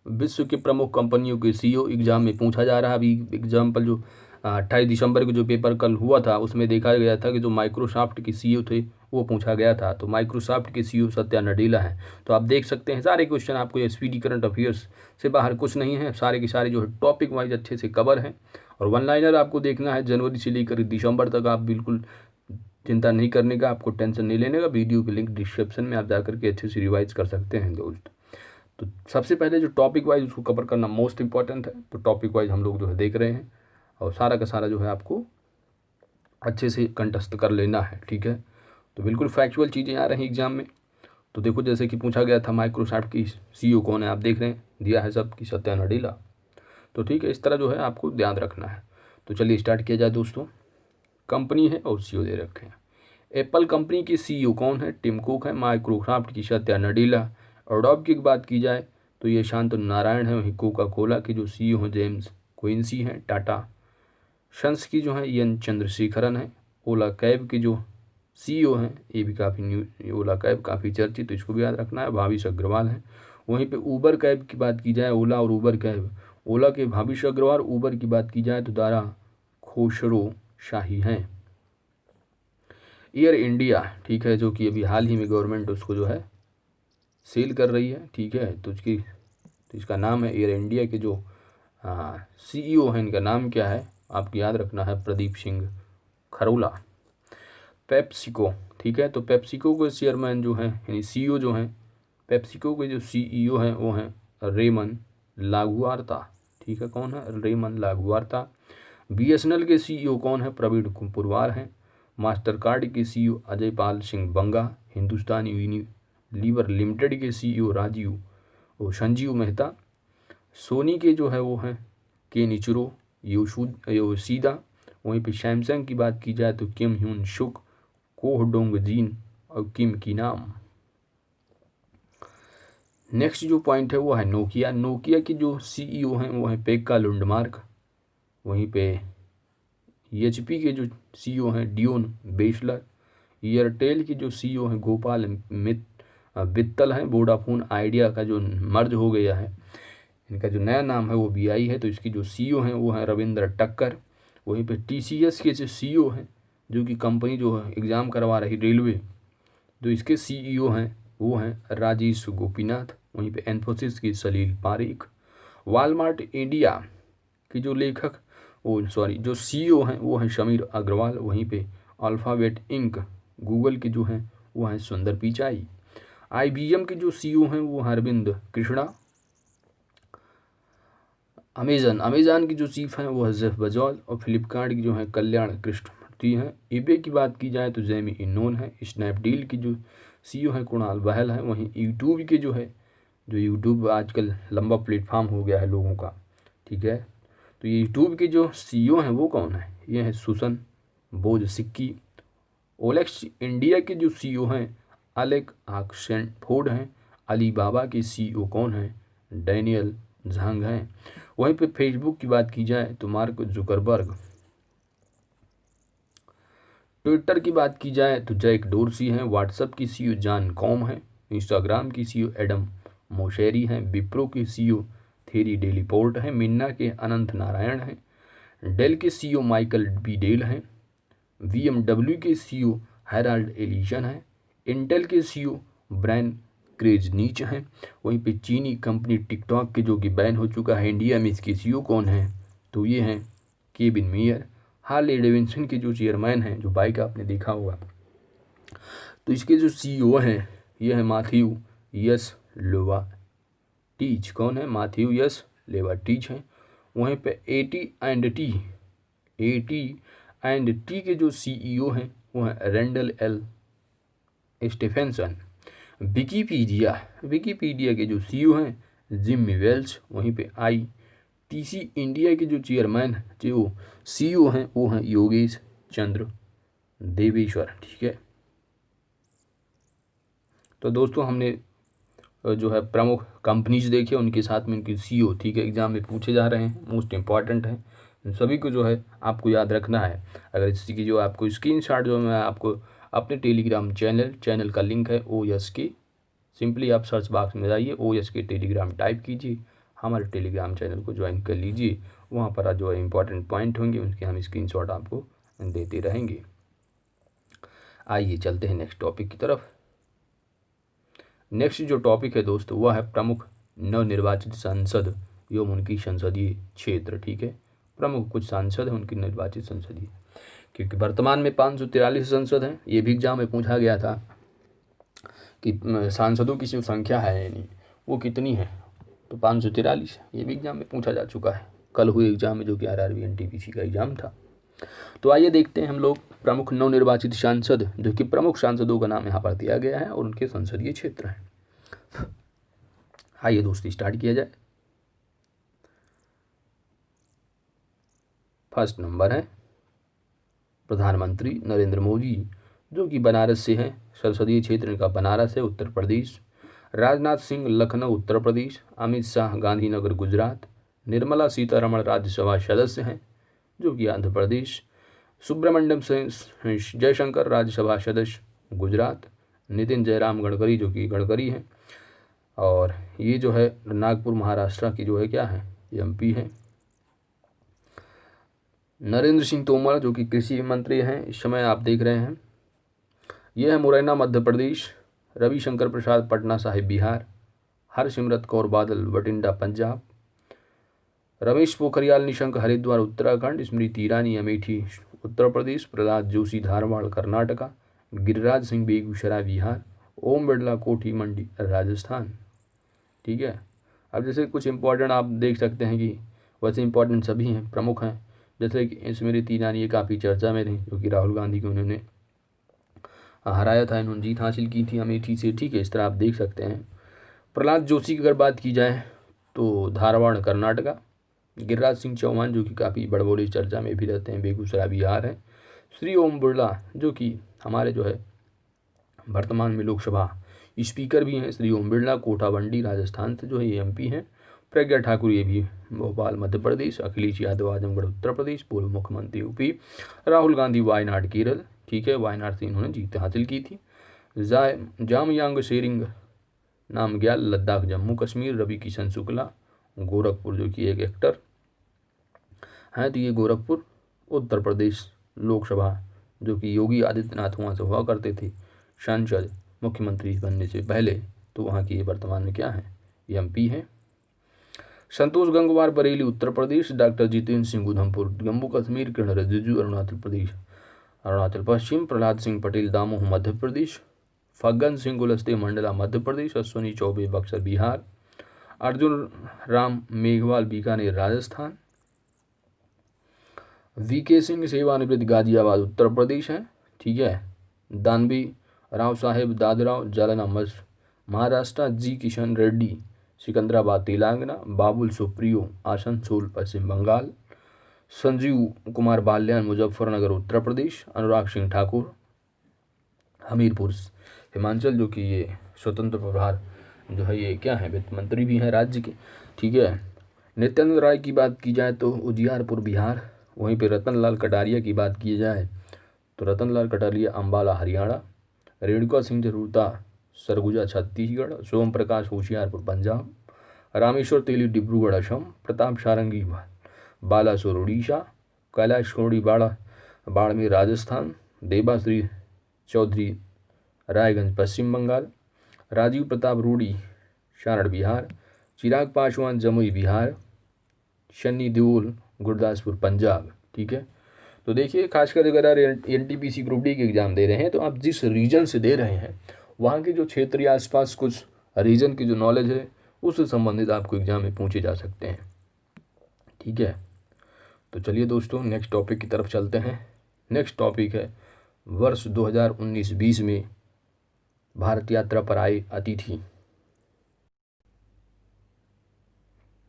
विश्व के प्रमुख कंपनियों के CEO एग्जाम में पूछा जा रहा है। अभी एग्जाम्पल जो 28 दिसंबर को जो पेपर कल हुआ था उसमें देखा गया था कि जो माइक्रोसॉफ्ट के CEO थे वो पूछा गया था। तो माइक्रोसॉफ्ट के CEO सत्या नडेला हैं। तो आप देख सकते हैं सारे क्वेश्चन आपको SPD करंट अफेयर्स से बाहर कुछ नहीं है, सारे के सारे जो है टॉपिक वाइज अच्छे से कवर हैं। और वन लाइनर आपको देखना है जनवरी से लेकर दिसंबर तक। आप बिल्कुल चिंता नहीं करने का, आपको टेंशन नहीं लेने का। वीडियो की लिंक डिस्क्रिप्शन में आप जाकर के अच्छे से रिवाइज कर सकते हैं दोस्त। तो सबसे पहले जो टॉपिक वाइज उसको कवर करना मोस्ट इंपॉर्टेंट है। तो टॉपिक वाइज हम लोग जो है देख रहे हैं और सारा का सारा जो है आपको अच्छे से कंठस्थ कर लेना है, ठीक है। तो बिल्कुल फैक्चुअल चीज़ें आ रही हैं एग्जाम में। तो देखो जैसे कि पूछा गया था माइक्रोसॉफ्ट की CEO कौन है, आप देख रहे हैं दिया है सब की सत्या नडेला। तो ठीक है, इस तरह जो है आपको ध्यान रखना है। तो चलिए स्टार्ट किया जाए दोस्तों। कंपनी है और CEO दे रखे हैं। एप्पल कंपनी के CEO कौन है, टिम कुक है। माइक्रोसॉफ्ट की सत्या नडेला। एडोब की बात की जाए तो ये शांतनु नारायण है। वहीं कोका कोला के जो CEO हैं जेम्स क्विंसी हैं। टाटा सन्स की जो है एन चंद्रशेखरन है। ओला कैब के जो CEO हैं ये भी काफ़ी ओला कैब काफ़ी चर्चित, तो इसको भी याद रखना है, भाविश अग्रवाल हैं। वहीं पे ऊबर कैब की बात की जाए, ओला और ऊबर कैब, ओला के भाविश अग्रवाल, ऊबर की बात की जाए तो दारा खोसरो शाही हैं। एयर इंडिया, ठीक है, जो कि अभी हाल ही में गवर्नमेंट उसको जो है सेल कर रही है, ठीक है। तो इसका नाम है एयर इंडिया के जो CEO हैं इनका नाम क्या है आपको याद रखना है, प्रदीप सिंह खरोला। पेप्सिको, ठीक है, तो पेप्सिको के चेयरमैन जो हैं यानी CEO जो हैं, पेप्सिको के जो CEO हैं वो हैं रेमन लागुआर्ता, ठीक है। कौन है, रेमन लागुआर्ता। BSNL के CEO कौन है, प्रवीण पुरवार हैं। मास्टर कार्ड के CEO अजय पाल सिंह बंगा। हिंदुस्तान यूनिलीवर लिमिटेड के CEO संजीव मेहता। सोनी के जो है वो हैं केनिचिरो योशिदा। वहीं पे सैमसंग की बात की जाए तो किम ह्यून शुक, कोह डोंग जीन और किम की नाम। नेक्स्ट जो पॉइंट है वो है नोकिया। नोकिया की जो सीईओ हैं वो हैं पेक्का लुंडमार्क। वहीं पे एचपी के जो सीईओ हैं डियोन बेसलर। एयरटेल की जो सीईओ हैं गोपाल बित्तल हैं। वोडाफोन आइडिया का जो मर्ज हो गया है, इनका जो नया नाम है वो बीआई है, तो इसकी जो सीईओ हैं वो हैं रविंद्र टक्कर। वहीं पे टीसीएस के जो सीईओ हैं, जो कि कंपनी जो है एग्ज़ाम करवा रही रेलवे, जो इसके सीईओ हैं वो हैं राजेश गोपीनाथ। वहीं पे इन्फोसिस की सलील पारेख। वॉलमार्ट इंडिया की जो लेखक जो सीईओ हैं वो हैं समीर अग्रवाल। वहीं पे अल्फ़ाबेट इंक गूगल के जो हैं वो हैं सुंदर पिचाई। आईबीएम के जो सीईओ हैं वो हैं अरविंद कृष्णा। अमेज़न की जो चीफ हैं वो है जेफ बेजोस। और फ्लिपकार्ट की जो है कल्याण कृष्णमूर्ति हैं। ईबे की बात की जाए तो जेमी इनोन है। स्नैपडील की जो सीईओ हैं कुणाल बहल हैं। वहीं यूट्यूब के जो है, जो यूट्यूब आजकल लंबा प्लेटफॉर्म हो गया है लोगों का, ठीक है, तो ये यूट्यूब के जो सीईओ हैं वो कौन है, ये हैं सुसन बोज सिक्की। ओलेक्स इंडिया के जो सीईओ हैं अलेक ऑक्सफोर्ड हैं। अलीबाबा के सीईओ कौन हैं, डैनियल झांग हैं। वहीं पे फेसबुक की बात की जाए तो मार्क जुकरबर्ग। ट्विटर की बात की जाए तो जैक डोरसी हैं। व्हाट्सएप की सीईओ जॉन कॉम हैं। इंस्टाग्राम की सीईओ एडम मोशेरी हैं। विप्रो के सीईओ थेरी डेलीपोर्ट हैं। मिन्ना के अनंत नारायण हैं। डेल के सीईओ माइकल बी डेल हैं। बीएमडब्ल्यू के सीईओ हैराल्ड एलिशन हैं। इंटेल के सीईओ ब्रायन क्रेजनीच हैं। वहीं पे चीनी कंपनी टिकटॉक के जो कि बैन हो चुका है इंडिया में, इसके सीईओ कौन हैं, तो ये हैं केविन मेयर। हार्ले डेविडसन के जो चेयरमैन हैं, जो बाइक आपने देखा होगा, तो इसके जो सीईओ हैं ये हैं माथ्यू यस लेवाटीच। कौन है, माथ्यू यस लेवाटीच हैं। वहीं पे AT&T के जो सीईओ हैं वो हैं रेंडल एल स्टीफेंसन। विकीपीडिया के जो सीईओ हैं जिमी वेल्च। वहीं पे ITC इंडिया के जो चेयरमैन जो सीईओ हैं वो हैं योगेश चंद्र देवेश्वर, ठीक है। तो दोस्तों हमने जो है प्रमुख कंपनीज देखी, उनके साथ में उनकी सीईओ, ठीक है, एग्जाम में पूछे जा रहे हैं, मोस्ट इंपॉर्टेंट है, इन सभी को जो है आपको याद रखना है। अगर इसी की जो आपको स्क्रीनशॉट जो मैं आपको अपने टेलीग्राम चैनल का लिंक है OSK, सिंपली आप सर्च बॉक्स में जाइए OSK टेलीग्राम टाइप कीजिए, हमारे टेलीग्राम चैनल को ज्वाइन कर लीजिए। वहाँ पर जो है इंपॉर्टेंट पॉइंट होंगे उनके हम स्क्रीनशॉट आपको देते रहेंगे। आइए चलते हैं नेक्स्ट टॉपिक की तरफ। नेक्स्ट जो टॉपिक है दोस्तों वह है प्रमुख नवनिर्वाचित सांसद एवं उनकी संसदीय क्षेत्र, ठीक है। प्रमुख कुछ सांसद हैं उनकी निर्वाचित संसदीय, क्योंकि वर्तमान में 543 सांसद हैं। ये भी एग्जाम में पूछा गया था कि सांसदों की जो संख्या है यानी वो कितनी है, तो 543 है। ये भी एग्जाम में पूछा जा चुका है कल हुए एग्जाम में, जो कि RRB NTPC का एग्जाम था। तो आइए देखते हैं हम लोग प्रमुख नवनिर्वाचित सांसद, जो कि प्रमुख सांसदों का नाम यहाँ पर दिया गया है और उनके संसदीय क्षेत्र हैं। आइए दोस्तों स्टार्ट किया जाए। फर्स्ट नंबर है प्रधानमंत्री नरेंद्र मोदी, जो कि बनारस से हैं। संसदीय क्षेत्र का बनारस है, उत्तर प्रदेश। राजनाथ सिंह लखनऊ उत्तर प्रदेश। अमित शाह गांधीनगर गुजरात। निर्मला सीतारमण राज्यसभा सदस्य हैं, जो कि आंध्र प्रदेश। सुब्रमण्यम जयशंकर राज्यसभा सदस्य गुजरात। नितिन जयराम गडकरी, जो कि गडकरी हैं, और ये जो है नागपुर महाराष्ट्र की जो है क्या है, MP है। नरेंद्र सिंह तोमर, जो कि कृषि मंत्री हैं इस समय आप देख रहे हैं, ये है मुरैना मध्य प्रदेश। रविशंकर प्रसाद पटना साहिब बिहार। हरसिमरत कौर बादल बठिंडा पंजाब। रमेश पोखरियाल निशंक हरिद्वार उत्तराखंड। स्मृति ईरानी अमेठी उत्तर प्रदेश। प्रहलाद जोशी धारवाड़ कर्नाटका। गिरिराज सिंह बेगूसराय बिहार। ओम बिरला कोठी मंडी राजस्थान, ठीक है। अब जैसे कुछ इंपॉर्टेंट आप देख सकते हैं कि वैसे इंपॉर्टेंट सभी हैं, प्रमुख हैं, जैसे कि स्मृति ईरानी ये काफ़ी चर्चा में रही, जो कि राहुल गांधी को उन्होंने हराया था, इन्होंने जीत हासिल की थी अमेठी से, ठीक है। इस तरह आप देख सकते हैं। प्रहलाद जोशी की अगर बात की जाए तो धारवाड़ कर्नाटका। गिरिराज सिंह चौहान, जो कि काफ़ी बड़बोली चर्चा में भी रहते हैं, बेगूसराय बिहार है। श्री ओम बिरला, जो कि हमारे जो है वर्तमान में लोकसभा स्पीकर भी हैं श्री ओम बिरला, कोटाबंडी राजस्थान से जो है ये एमपी हैं। प्रज्ञा ठाकुर ये भी भोपाल मध्य प्रदेश, अखिलेश यादव आजमगढ़ उत्तर प्रदेश, पूर्व मुख्यमंत्री यूपी, राहुल गांधी वायनाड केरल, ठीक है, वायनाड से इन्होंने जीत हासिल की थी। जामयांग शेरिंग नामग्याल लद्दाख जम्मू कश्मीर, रवि किशन शुक्ला गोरखपुर जो कि एक एक्टर हैं, तो ये गोरखपुर उत्तर प्रदेश लोकसभा जो कि योगी आदित्यनाथ वहाँ से हुआ करते थे सांसद मुख्यमंत्री बनने से पहले, तो वहाँ की ये वर्तमान में क्या है, ये एमपी हैं। संतोष गंगवार बरेली उत्तर प्रदेश, डॉक्टर जितेंद्र सिंह उधमपुर जम्मू कश्मीर, किरण रिजिजू अरुणाचल प्रदेश अरुणाचल पश्चिम, प्रहलाद सिंह पटेल दामोह मध्य प्रदेश, फग्गन सिंह कुलस्ते मंडला मध्य प्रदेश, अश्विनी चौबे बक्सर बिहार, अर्जुन राम मेघवाल बीकानेर राजस्थान, वीके सिंह सेवानिवृत्त गाजियाबाद उत्तर प्रदेश है, ठीक है, दानवी राव साहेब दादराव जालना महाराष्ट्र, जी किशन रेड्डी सिकंदराबाद तेलंगाना, बाबुल सुप्रियो आसनसोल पश्चिम बंगाल, संजीव कुमार बाल्यान मुजफ्फरनगर उत्तर प्रदेश, अनुराग सिंह ठाकुर हमीरपुर हिमाचल जो कि ये स्वतंत्र प्रभार जो है ये क्या है, वित्त मंत्री भी हैं राज्य के, ठीक है। नित्यानंद राय की बात की जाए तो उजियारपुर बिहार, वहीं पे रतनलाल कटारिया की बात की जाए तो रतनलाल कटारिया अम्बाला हरियाणा, रेणुका सिंह जरूरता सरगुजा छत्तीसगढ़, सोम प्रकाश होशियारपुर पंजाब, रामेश्वर तेली डिब्रूगढ़ असम, प्रताप सारंगी बालासोर उड़ीसा, कैलाश कोड़ी बाड़मेर राजस्थान, देबाश्री चौधरी रायगंज पश्चिम बंगाल, राजीव प्रताप रूडी सारण बिहार, चिराग पासवान जमुई बिहार, शन्नी देओल गुरदासपुर पंजाब, ठीक है। तो देखिए खासकर अगर एनटीपीसी ग्रुप डी के एग्जाम दे रहे हैं तो आप जिस रीजन से दे रहे हैं वहाँ के जो क्षेत्र या आसपास कुछ रीजन की जो नॉलेज है उससे संबंधित आपको एग्जाम में पूछे जा सकते हैं, ठीक है। तो चलिए दोस्तों नेक्स्ट टॉपिक की तरफ चलते हैं। नेक्स्ट टॉपिक है वर्ष 2019-20 में भारत यात्रा पर आए अतिथि।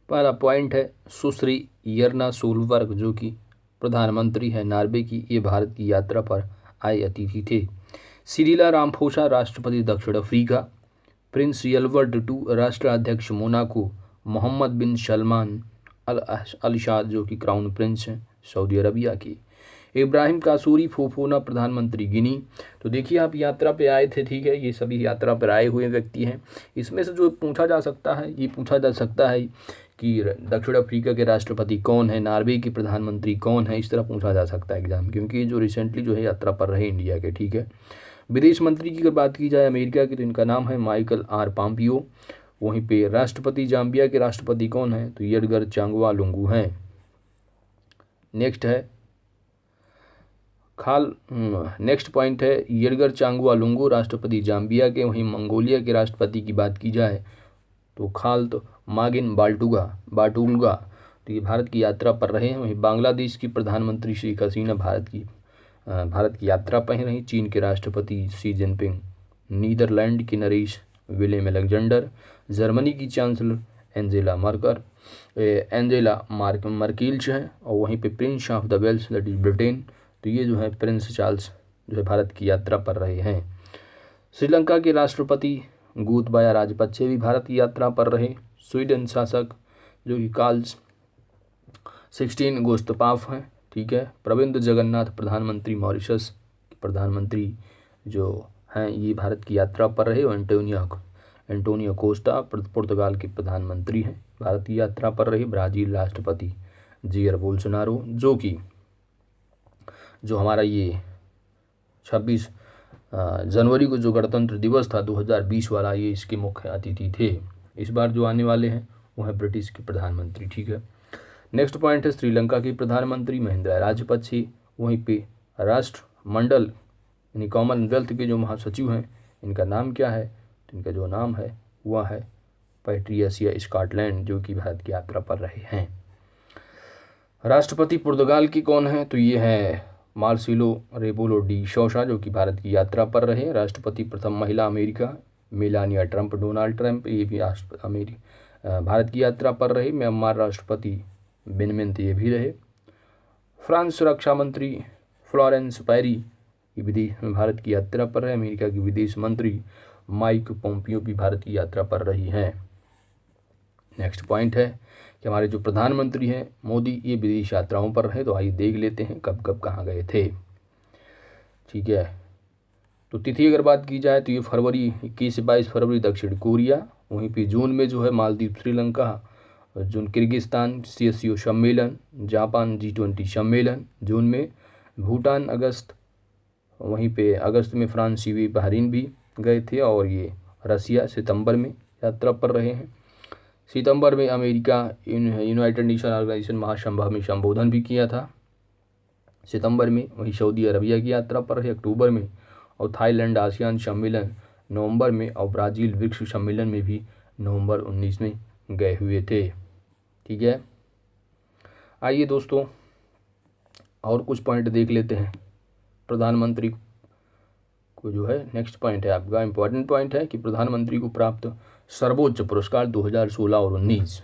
पहला पॉइंट है सुश्री यरना सोलबर्ग जो कि प्रधानमंत्री है नॉर्वे की, ये भारत की यात्रा पर आए अतिथि थे। सिरिला रामफोसा राष्ट्रपति दक्षिण अफ्रीका, प्रिंस एल्बर्ट II राष्ट्राध्यक्ष मोनाको, मोहम्मद बिन सलमान अल साद जो कि क्राउन प्रिंस हैं सऊदी अरबिया की, इब्राहिम कासूरी फोफोना प्रधानमंत्री गिनी। तो देखिए आप यात्रा पे आए थे, ठीक है, ये सभी यात्रा पर आए हुए व्यक्ति हैं। इसमें से जो पूछा जा सकता है ये पूछा जा सकता है कि दक्षिण अफ्रीका के राष्ट्रपति कौन है, नॉर्वे की प्रधानमंत्री कौन है, इस तरह पूछा जा सकता है एग्जाम, क्योंकि ये जो रिसेंटली जो है यात्रा पर रहे इंडिया के, ठीक है। विदेश मंत्री की अगर बात की जाए अमेरिका की तो इनका नाम है माइकल आर पॉम्पियो। वहीं पे राष्ट्रपति जाम्बिया के राष्ट्रपति कौन है तो एडगर चांगवा लुंगू हैं। नेक्स्ट पॉइंट है एडगर चांगवा लुंगू राष्ट्रपति जाम्बिया के। वहीं मंगोलिया के राष्ट्रपति की बात की जाए तो खाल्त मागिन बाटुल्गा, तो ये भारत की यात्रा पर रहे हैं। वहीं बांग्लादेश की प्रधानमंत्री शेख हसीना भारत की यात्रा पर रही। चीन के राष्ट्रपति शी जिनपिंग, नीदरलैंड के नरेश विलियम अलेक्जेंडर, जर्मनी की चांसलर एंजेला मर्केल हैं, और वहीं पे prince of the Wales that is Britain, तो ये जो है प्रिंस चार्ल्स जो है भारत की यात्रा पर रहे हैं। श्रीलंका के राष्ट्रपति गोतबाया राजपक्षे भी भारत की यात्रा पर रहे। स्वीडन शासक जो कि कार्ल 16 गुस्ताफ हैं, ठीक है। प्रविंद जगन्नाथ प्रधानमंत्री मॉरिशस प्रधानमंत्री जो हैं ये भारत की यात्रा पर रहे। और एंटोनियो कोस्टा पुर्तगाल के प्रधानमंत्री हैं, भारत की यात्रा पर रहे। ब्राज़ील राष्ट्रपति जेयर बोल्सोनारो जो हमारा ये 26 जनवरी को जो गणतंत्र दिवस था 2020 वाला, ये इसके मुख्य अतिथि थे। इस बार जो आने वाले हैं वो है ब्रिटिश के प्रधानमंत्री, ठीक है। नेक्स्ट पॉइंट है श्रीलंका की प्रधानमंत्री महिंद्रा राजपक्षे। वहीं पे राष्ट्रमंडल यानी कॉमनवेल्थ के जो महासचिव हैं इनका नाम क्या है तो इनका जो नाम है वह है पैट्रिसिया स्कॉटलैंड जो कि भारत की यात्रा पर रहे हैं। राष्ट्रपति पुर्तगाल की कौन है तो ये है मार्सिलो रेबेलो डी सोसा जो कि भारत की यात्रा पर रहे। राष्ट्रपति प्रथम महिला America Melania Trump, Donald Trump, ये भी भारत की यात्रा पर रहे। म्यांमार राष्ट्रपति बेनिमिन ये भी रहे। फ्रांस रक्षा मंत्री फ्लोरेंस पैरी भारत की यात्रा पर है। अमेरिका के विदेश मंत्री माइक पोम्पियो भी भारत की यात्रा पर रही हैं। नेक्स्ट पॉइंट है कि हमारे जो प्रधानमंत्री हैं मोदी, ये विदेश यात्राओं पर रहे। तो आइए देख लेते हैं कब कब कहाँ गए थे। ठीक है, तो तिथि अगर बात की जाए तो ये फरवरी 21 से 22 फरवरी दक्षिण कोरिया, वहीं पे जून में जो है मालदीव, श्रीलंका, जून किर्गिस्तान CSCO सम्मेलन, जापान G20 सम्मेलन जून में, भूटान अगस्त, वहीं पे अगस्त में फ्रांस, यूएई, बहरीन भी गए थे। और ये रसिया सितंबर में यात्रा पर रहे हैं। सितंबर में अमेरिका यूनाइटेड नेशन ऑर्गेनाइजेशन महासभा में संबोधन भी किया था सितंबर में। वहीं सऊदी अरबिया की यात्रा पर रहे अक्टूबर में, और थाईलैंड आसियान सम्मेलन नवंबर में, और ब्राज़ील ब्रिक्स सम्मेलन में भी नवंबर 19 में गए हुए थे। ठीक है, आइए दोस्तों और कुछ पॉइंट देख लेते हैं। प्रधानमंत्री को जो है नेक्स्ट पॉइंट है आपका इम्पोर्टेंट पॉइंट है कि प्रधानमंत्री को प्राप्त सर्वोच्च पुरस्कार 2016 और 19।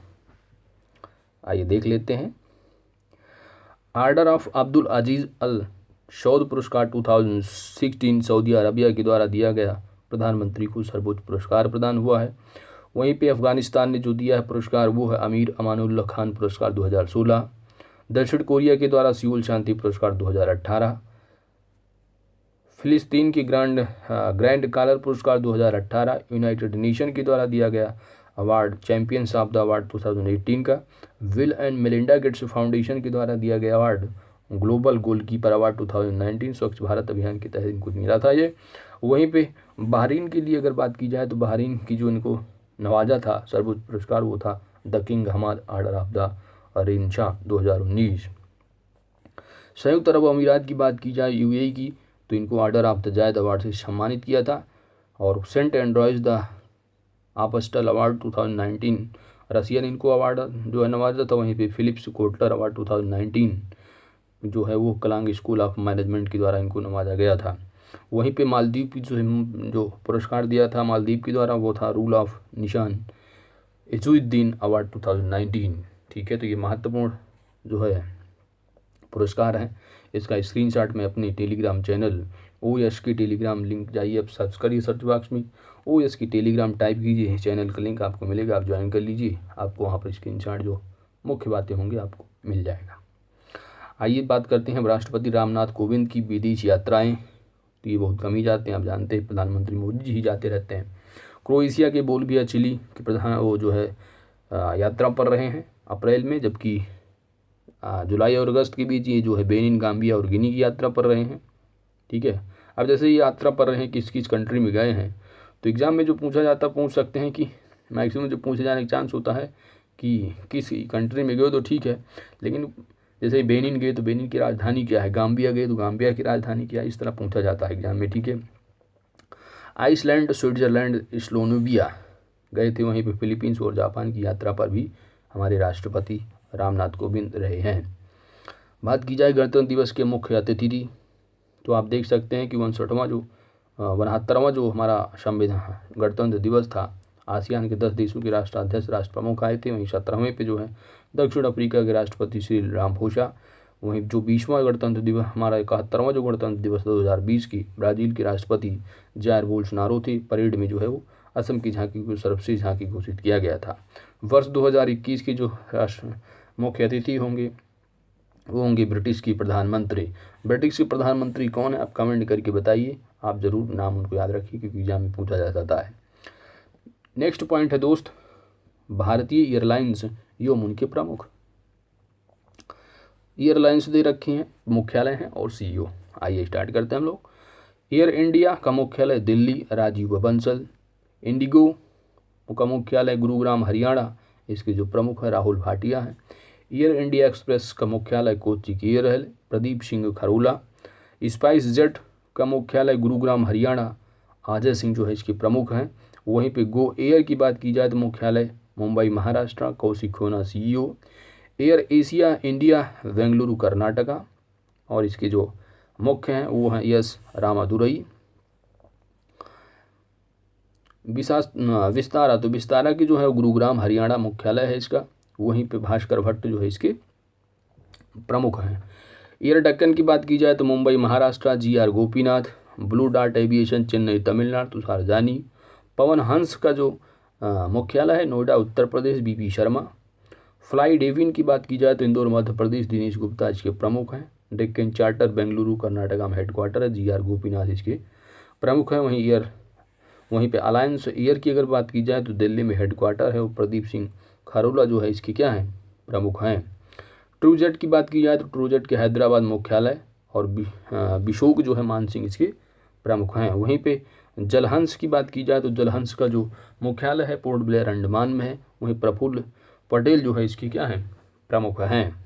आइए देख लेते हैं। आर्डर ऑफ अब्दुल अजीज़ अल सऊद पुरस्कार 2016 सऊदी अरबिया के द्वारा दिया गया प्रधानमंत्री को सर्वोच्च पुरस्कार प्रदान हुआ है। वहीं पे अफगानिस्तान ने जो दिया है पुरस्कार वो है अमीर अमानुल्लाह खान पुरस्कार 2016। दक्षिण कोरिया के द्वारा सियोल शांति पुरस्कार 2018। फिलिस्तीन की ग्रैंड कॉलर पुरस्कार 2018। यूनाइटेड नेशन के द्वारा दिया गया award champions of the award 2018 का। Will and Melinda Gates foundation के द्वारा दिया गया अवार्ड ग्लोबल गोलकीपर अवार्ड 2019, स्वच्छ भारत अभियान के तहत इनको मिला था ये। वहीं पे बहरीन के लिए अगर बात की जाए तो बहरीन की जो इनको नवाजा था सर्वोच्च पुरस्कार वो था the king Hamad order of the Renaissance 2019। संयुक्त अरब अमीरात की बात की जाए यूएई की तो इनको आर्डर ऑफ द जायद अवार्ड से सम्मानित किया था। और सेंट एंड्रॉयज द आपोस्टल अवार्ड 2019 रसिया ने इनको अवार्ड जो है नवाजा था। वहीं पे फिलिप्स कोटलर अवार्ड 2019 जो है वो कलांग स्कूल ऑफ मैनेजमेंट के द्वारा इनको नवाजा गया था। वहीं पे मालदीव की जो पुरस्कार दिया था मालदीव के द्वारा वो था रूल ऑफ निशान इजुद्दीन अवार्ड 2019। ठीक है, तो ये महत्वपूर्ण जो है पुरस्कार है। इसका स्क्रीनशॉट मैं अपने टेलीग्राम चैनल OS की टेलीग्राम लिंक जाइए, आप सर्च करिए सर्च बॉक्स में OS की टेलीग्राम टाइप कीजिए, चैनल का लिंक आपको मिलेगा, आप ज्वाइन कर लीजिए। आपको वहाँ पर स्क्रीनशॉट जो मुख्य बातें होंगी आपको मिल जाएगा। आइए बात करते हैं राष्ट्रपति रामनाथ कोविंद की विदेश यात्राएं। तो ये बहुत कम ही जाते हैं, आप जानते हैं प्रधानमंत्री मोदी जी ही जाते रहते हैं। क्रोएशिया के बोल्विया चिली के प्रधान वो जो है यात्रा पर रहे हैं अप्रैल में, जबकि जुलाई और अगस्त के बीच ये जो है बेनिन, गाम्बिया और गिनी की यात्रा पर रहे हैं। ठीक है, अब जैसे ये यात्रा पर रहे हैं किस किस कंट्री में गए हैं तो एग्ज़ाम में जो पूछा जाता पूछ सकते हैं कि मैक्सिमम जो पूछे जाने का चांस होता है कि किस कंट्री में गए तो ठीक है, लेकिन जैसे बेनिन गए तो बेनिन की राजधानी क्या है, गाम्बिया गए तो गाम्बिया की राजधानी क्या है, इस तरह पूछा जाता है एग्जाम में। ठीक है, आइसलैंड, स्विट्जरलैंड, स्लोवेनिया गए थे। वहीं पे फिलीपींस और जापान की यात्रा पर भी हमारे राष्ट्रपति रामनाथ कोविंद रहे हैं। बात की जाए गणतंत्र दिवस के मुख्य अतिथि तो आप देख सकते हैं कि 69वां जो हमारा संविधान गणतंत्र दिवस था आसियान के 10 देशों के राष्ट्राध्यक्ष राष्ट्र प्रमुख आए थे। वहीं 17वें पे जो है दक्षिण अफ्रीका के राष्ट्रपति श्री रामफोसा। वहीं जो 20वां गणतंत्र दिवस हमारा 71वां जो गणतंत्र दिवस 2020 की ब्राज़ील के राष्ट्रपति जायर बोल्सोनारो थे। परेड में जो है वो असम की झांकी को सर्वश्रेष्ठ झांकी घोषित किया गया था। वर्ष 2021 के जो राष्ट्र मुख्य अतिथि होंगे वो होंगे ब्रिटिश की प्रधानमंत्री। ब्रिटिश के प्रधानमंत्री कौन है आप कमेंट करके बताइए, आप ज़रूर नाम उनको याद रखिए क्योंकि एग्जाम में पूछा जा सकता है। नेक्स्ट पॉइंट है दोस्त, भारतीय एयरलाइंस एवं उनके प्रमुख। एयरलाइंस दे रखी हैं, मुख्यालय हैं और CEO। आइए स्टार्ट करते हैं हम लोग। एयर इंडिया का मुख्यालय दिल्ली, राजीव बंसल। इंडिगो का मुख्यालय गुरुग्राम, हरियाणा, इसके जो प्रमुख है राहुल भाटिया हैं। एयर इंडिया एक्सप्रेस का मुख्यालय कोच्चि की एयरहेल, प्रदीप सिंह खरोला। स्पाइस जेट का मुख्यालय गुरुग्राम, हरियाणा, अजय सिंह जो है इसके प्रमुख हैं। वहीं पे गो एयर की बात की जाए तो मुख्यालय मुंबई, महाराष्ट्र, कौशिक खोना CEO। Air Asia India Bengaluru, Karnataka, और इसके जो मुख्य हैं वो हैं एस रामादुरई। विस्तारा तो विस्तारा की जो है गुरुग्राम, हरियाणा मुख्यालय है इसका। वहीं पे भास्कर भट्ट जो है इसके प्रमुख हैं। एयर डेक्कन की बात की जाए तो Mumbai Maharashtra GR Gopinath. Blue dart aviation Chennai Tamil Nadu Tushar जानी। पवन हंस का जो मुख्यालय है Noida Uttar Pradesh BP Sharma. Fly Devine की बात की जाए तो इंदौर मध्य प्रदेश दिनेश गुप्ता इसके प्रमुख हैं। डेक्कन चार्टर बेंगलुरु कर्नाटका में हेडक्वार्टर है। GR गोपीनाथ इसके प्रमुख हैं। वहीं पे अलायंस एयर की अगर बात की जाए तो दिल्ली में हेडक्वार्टर है और प्रदीप सिंह खरोला जो है इसके क्या हैं प्रमुख हैं। ट्रूजेट की बात की जाए तो ट्रूजेट के हैदराबाद मुख्यालय और बिशोक जो है मानसिंह इसके प्रमुख हैं। वहीं पे जलहंस की बात की जाए तो जलहंस का जो मुख्यालय है पोर्ट ब्लेयर अंडमान में है। वहीं प्रफुल्ल पटेल जो है इसके क्या हैं प्रमुख हैं।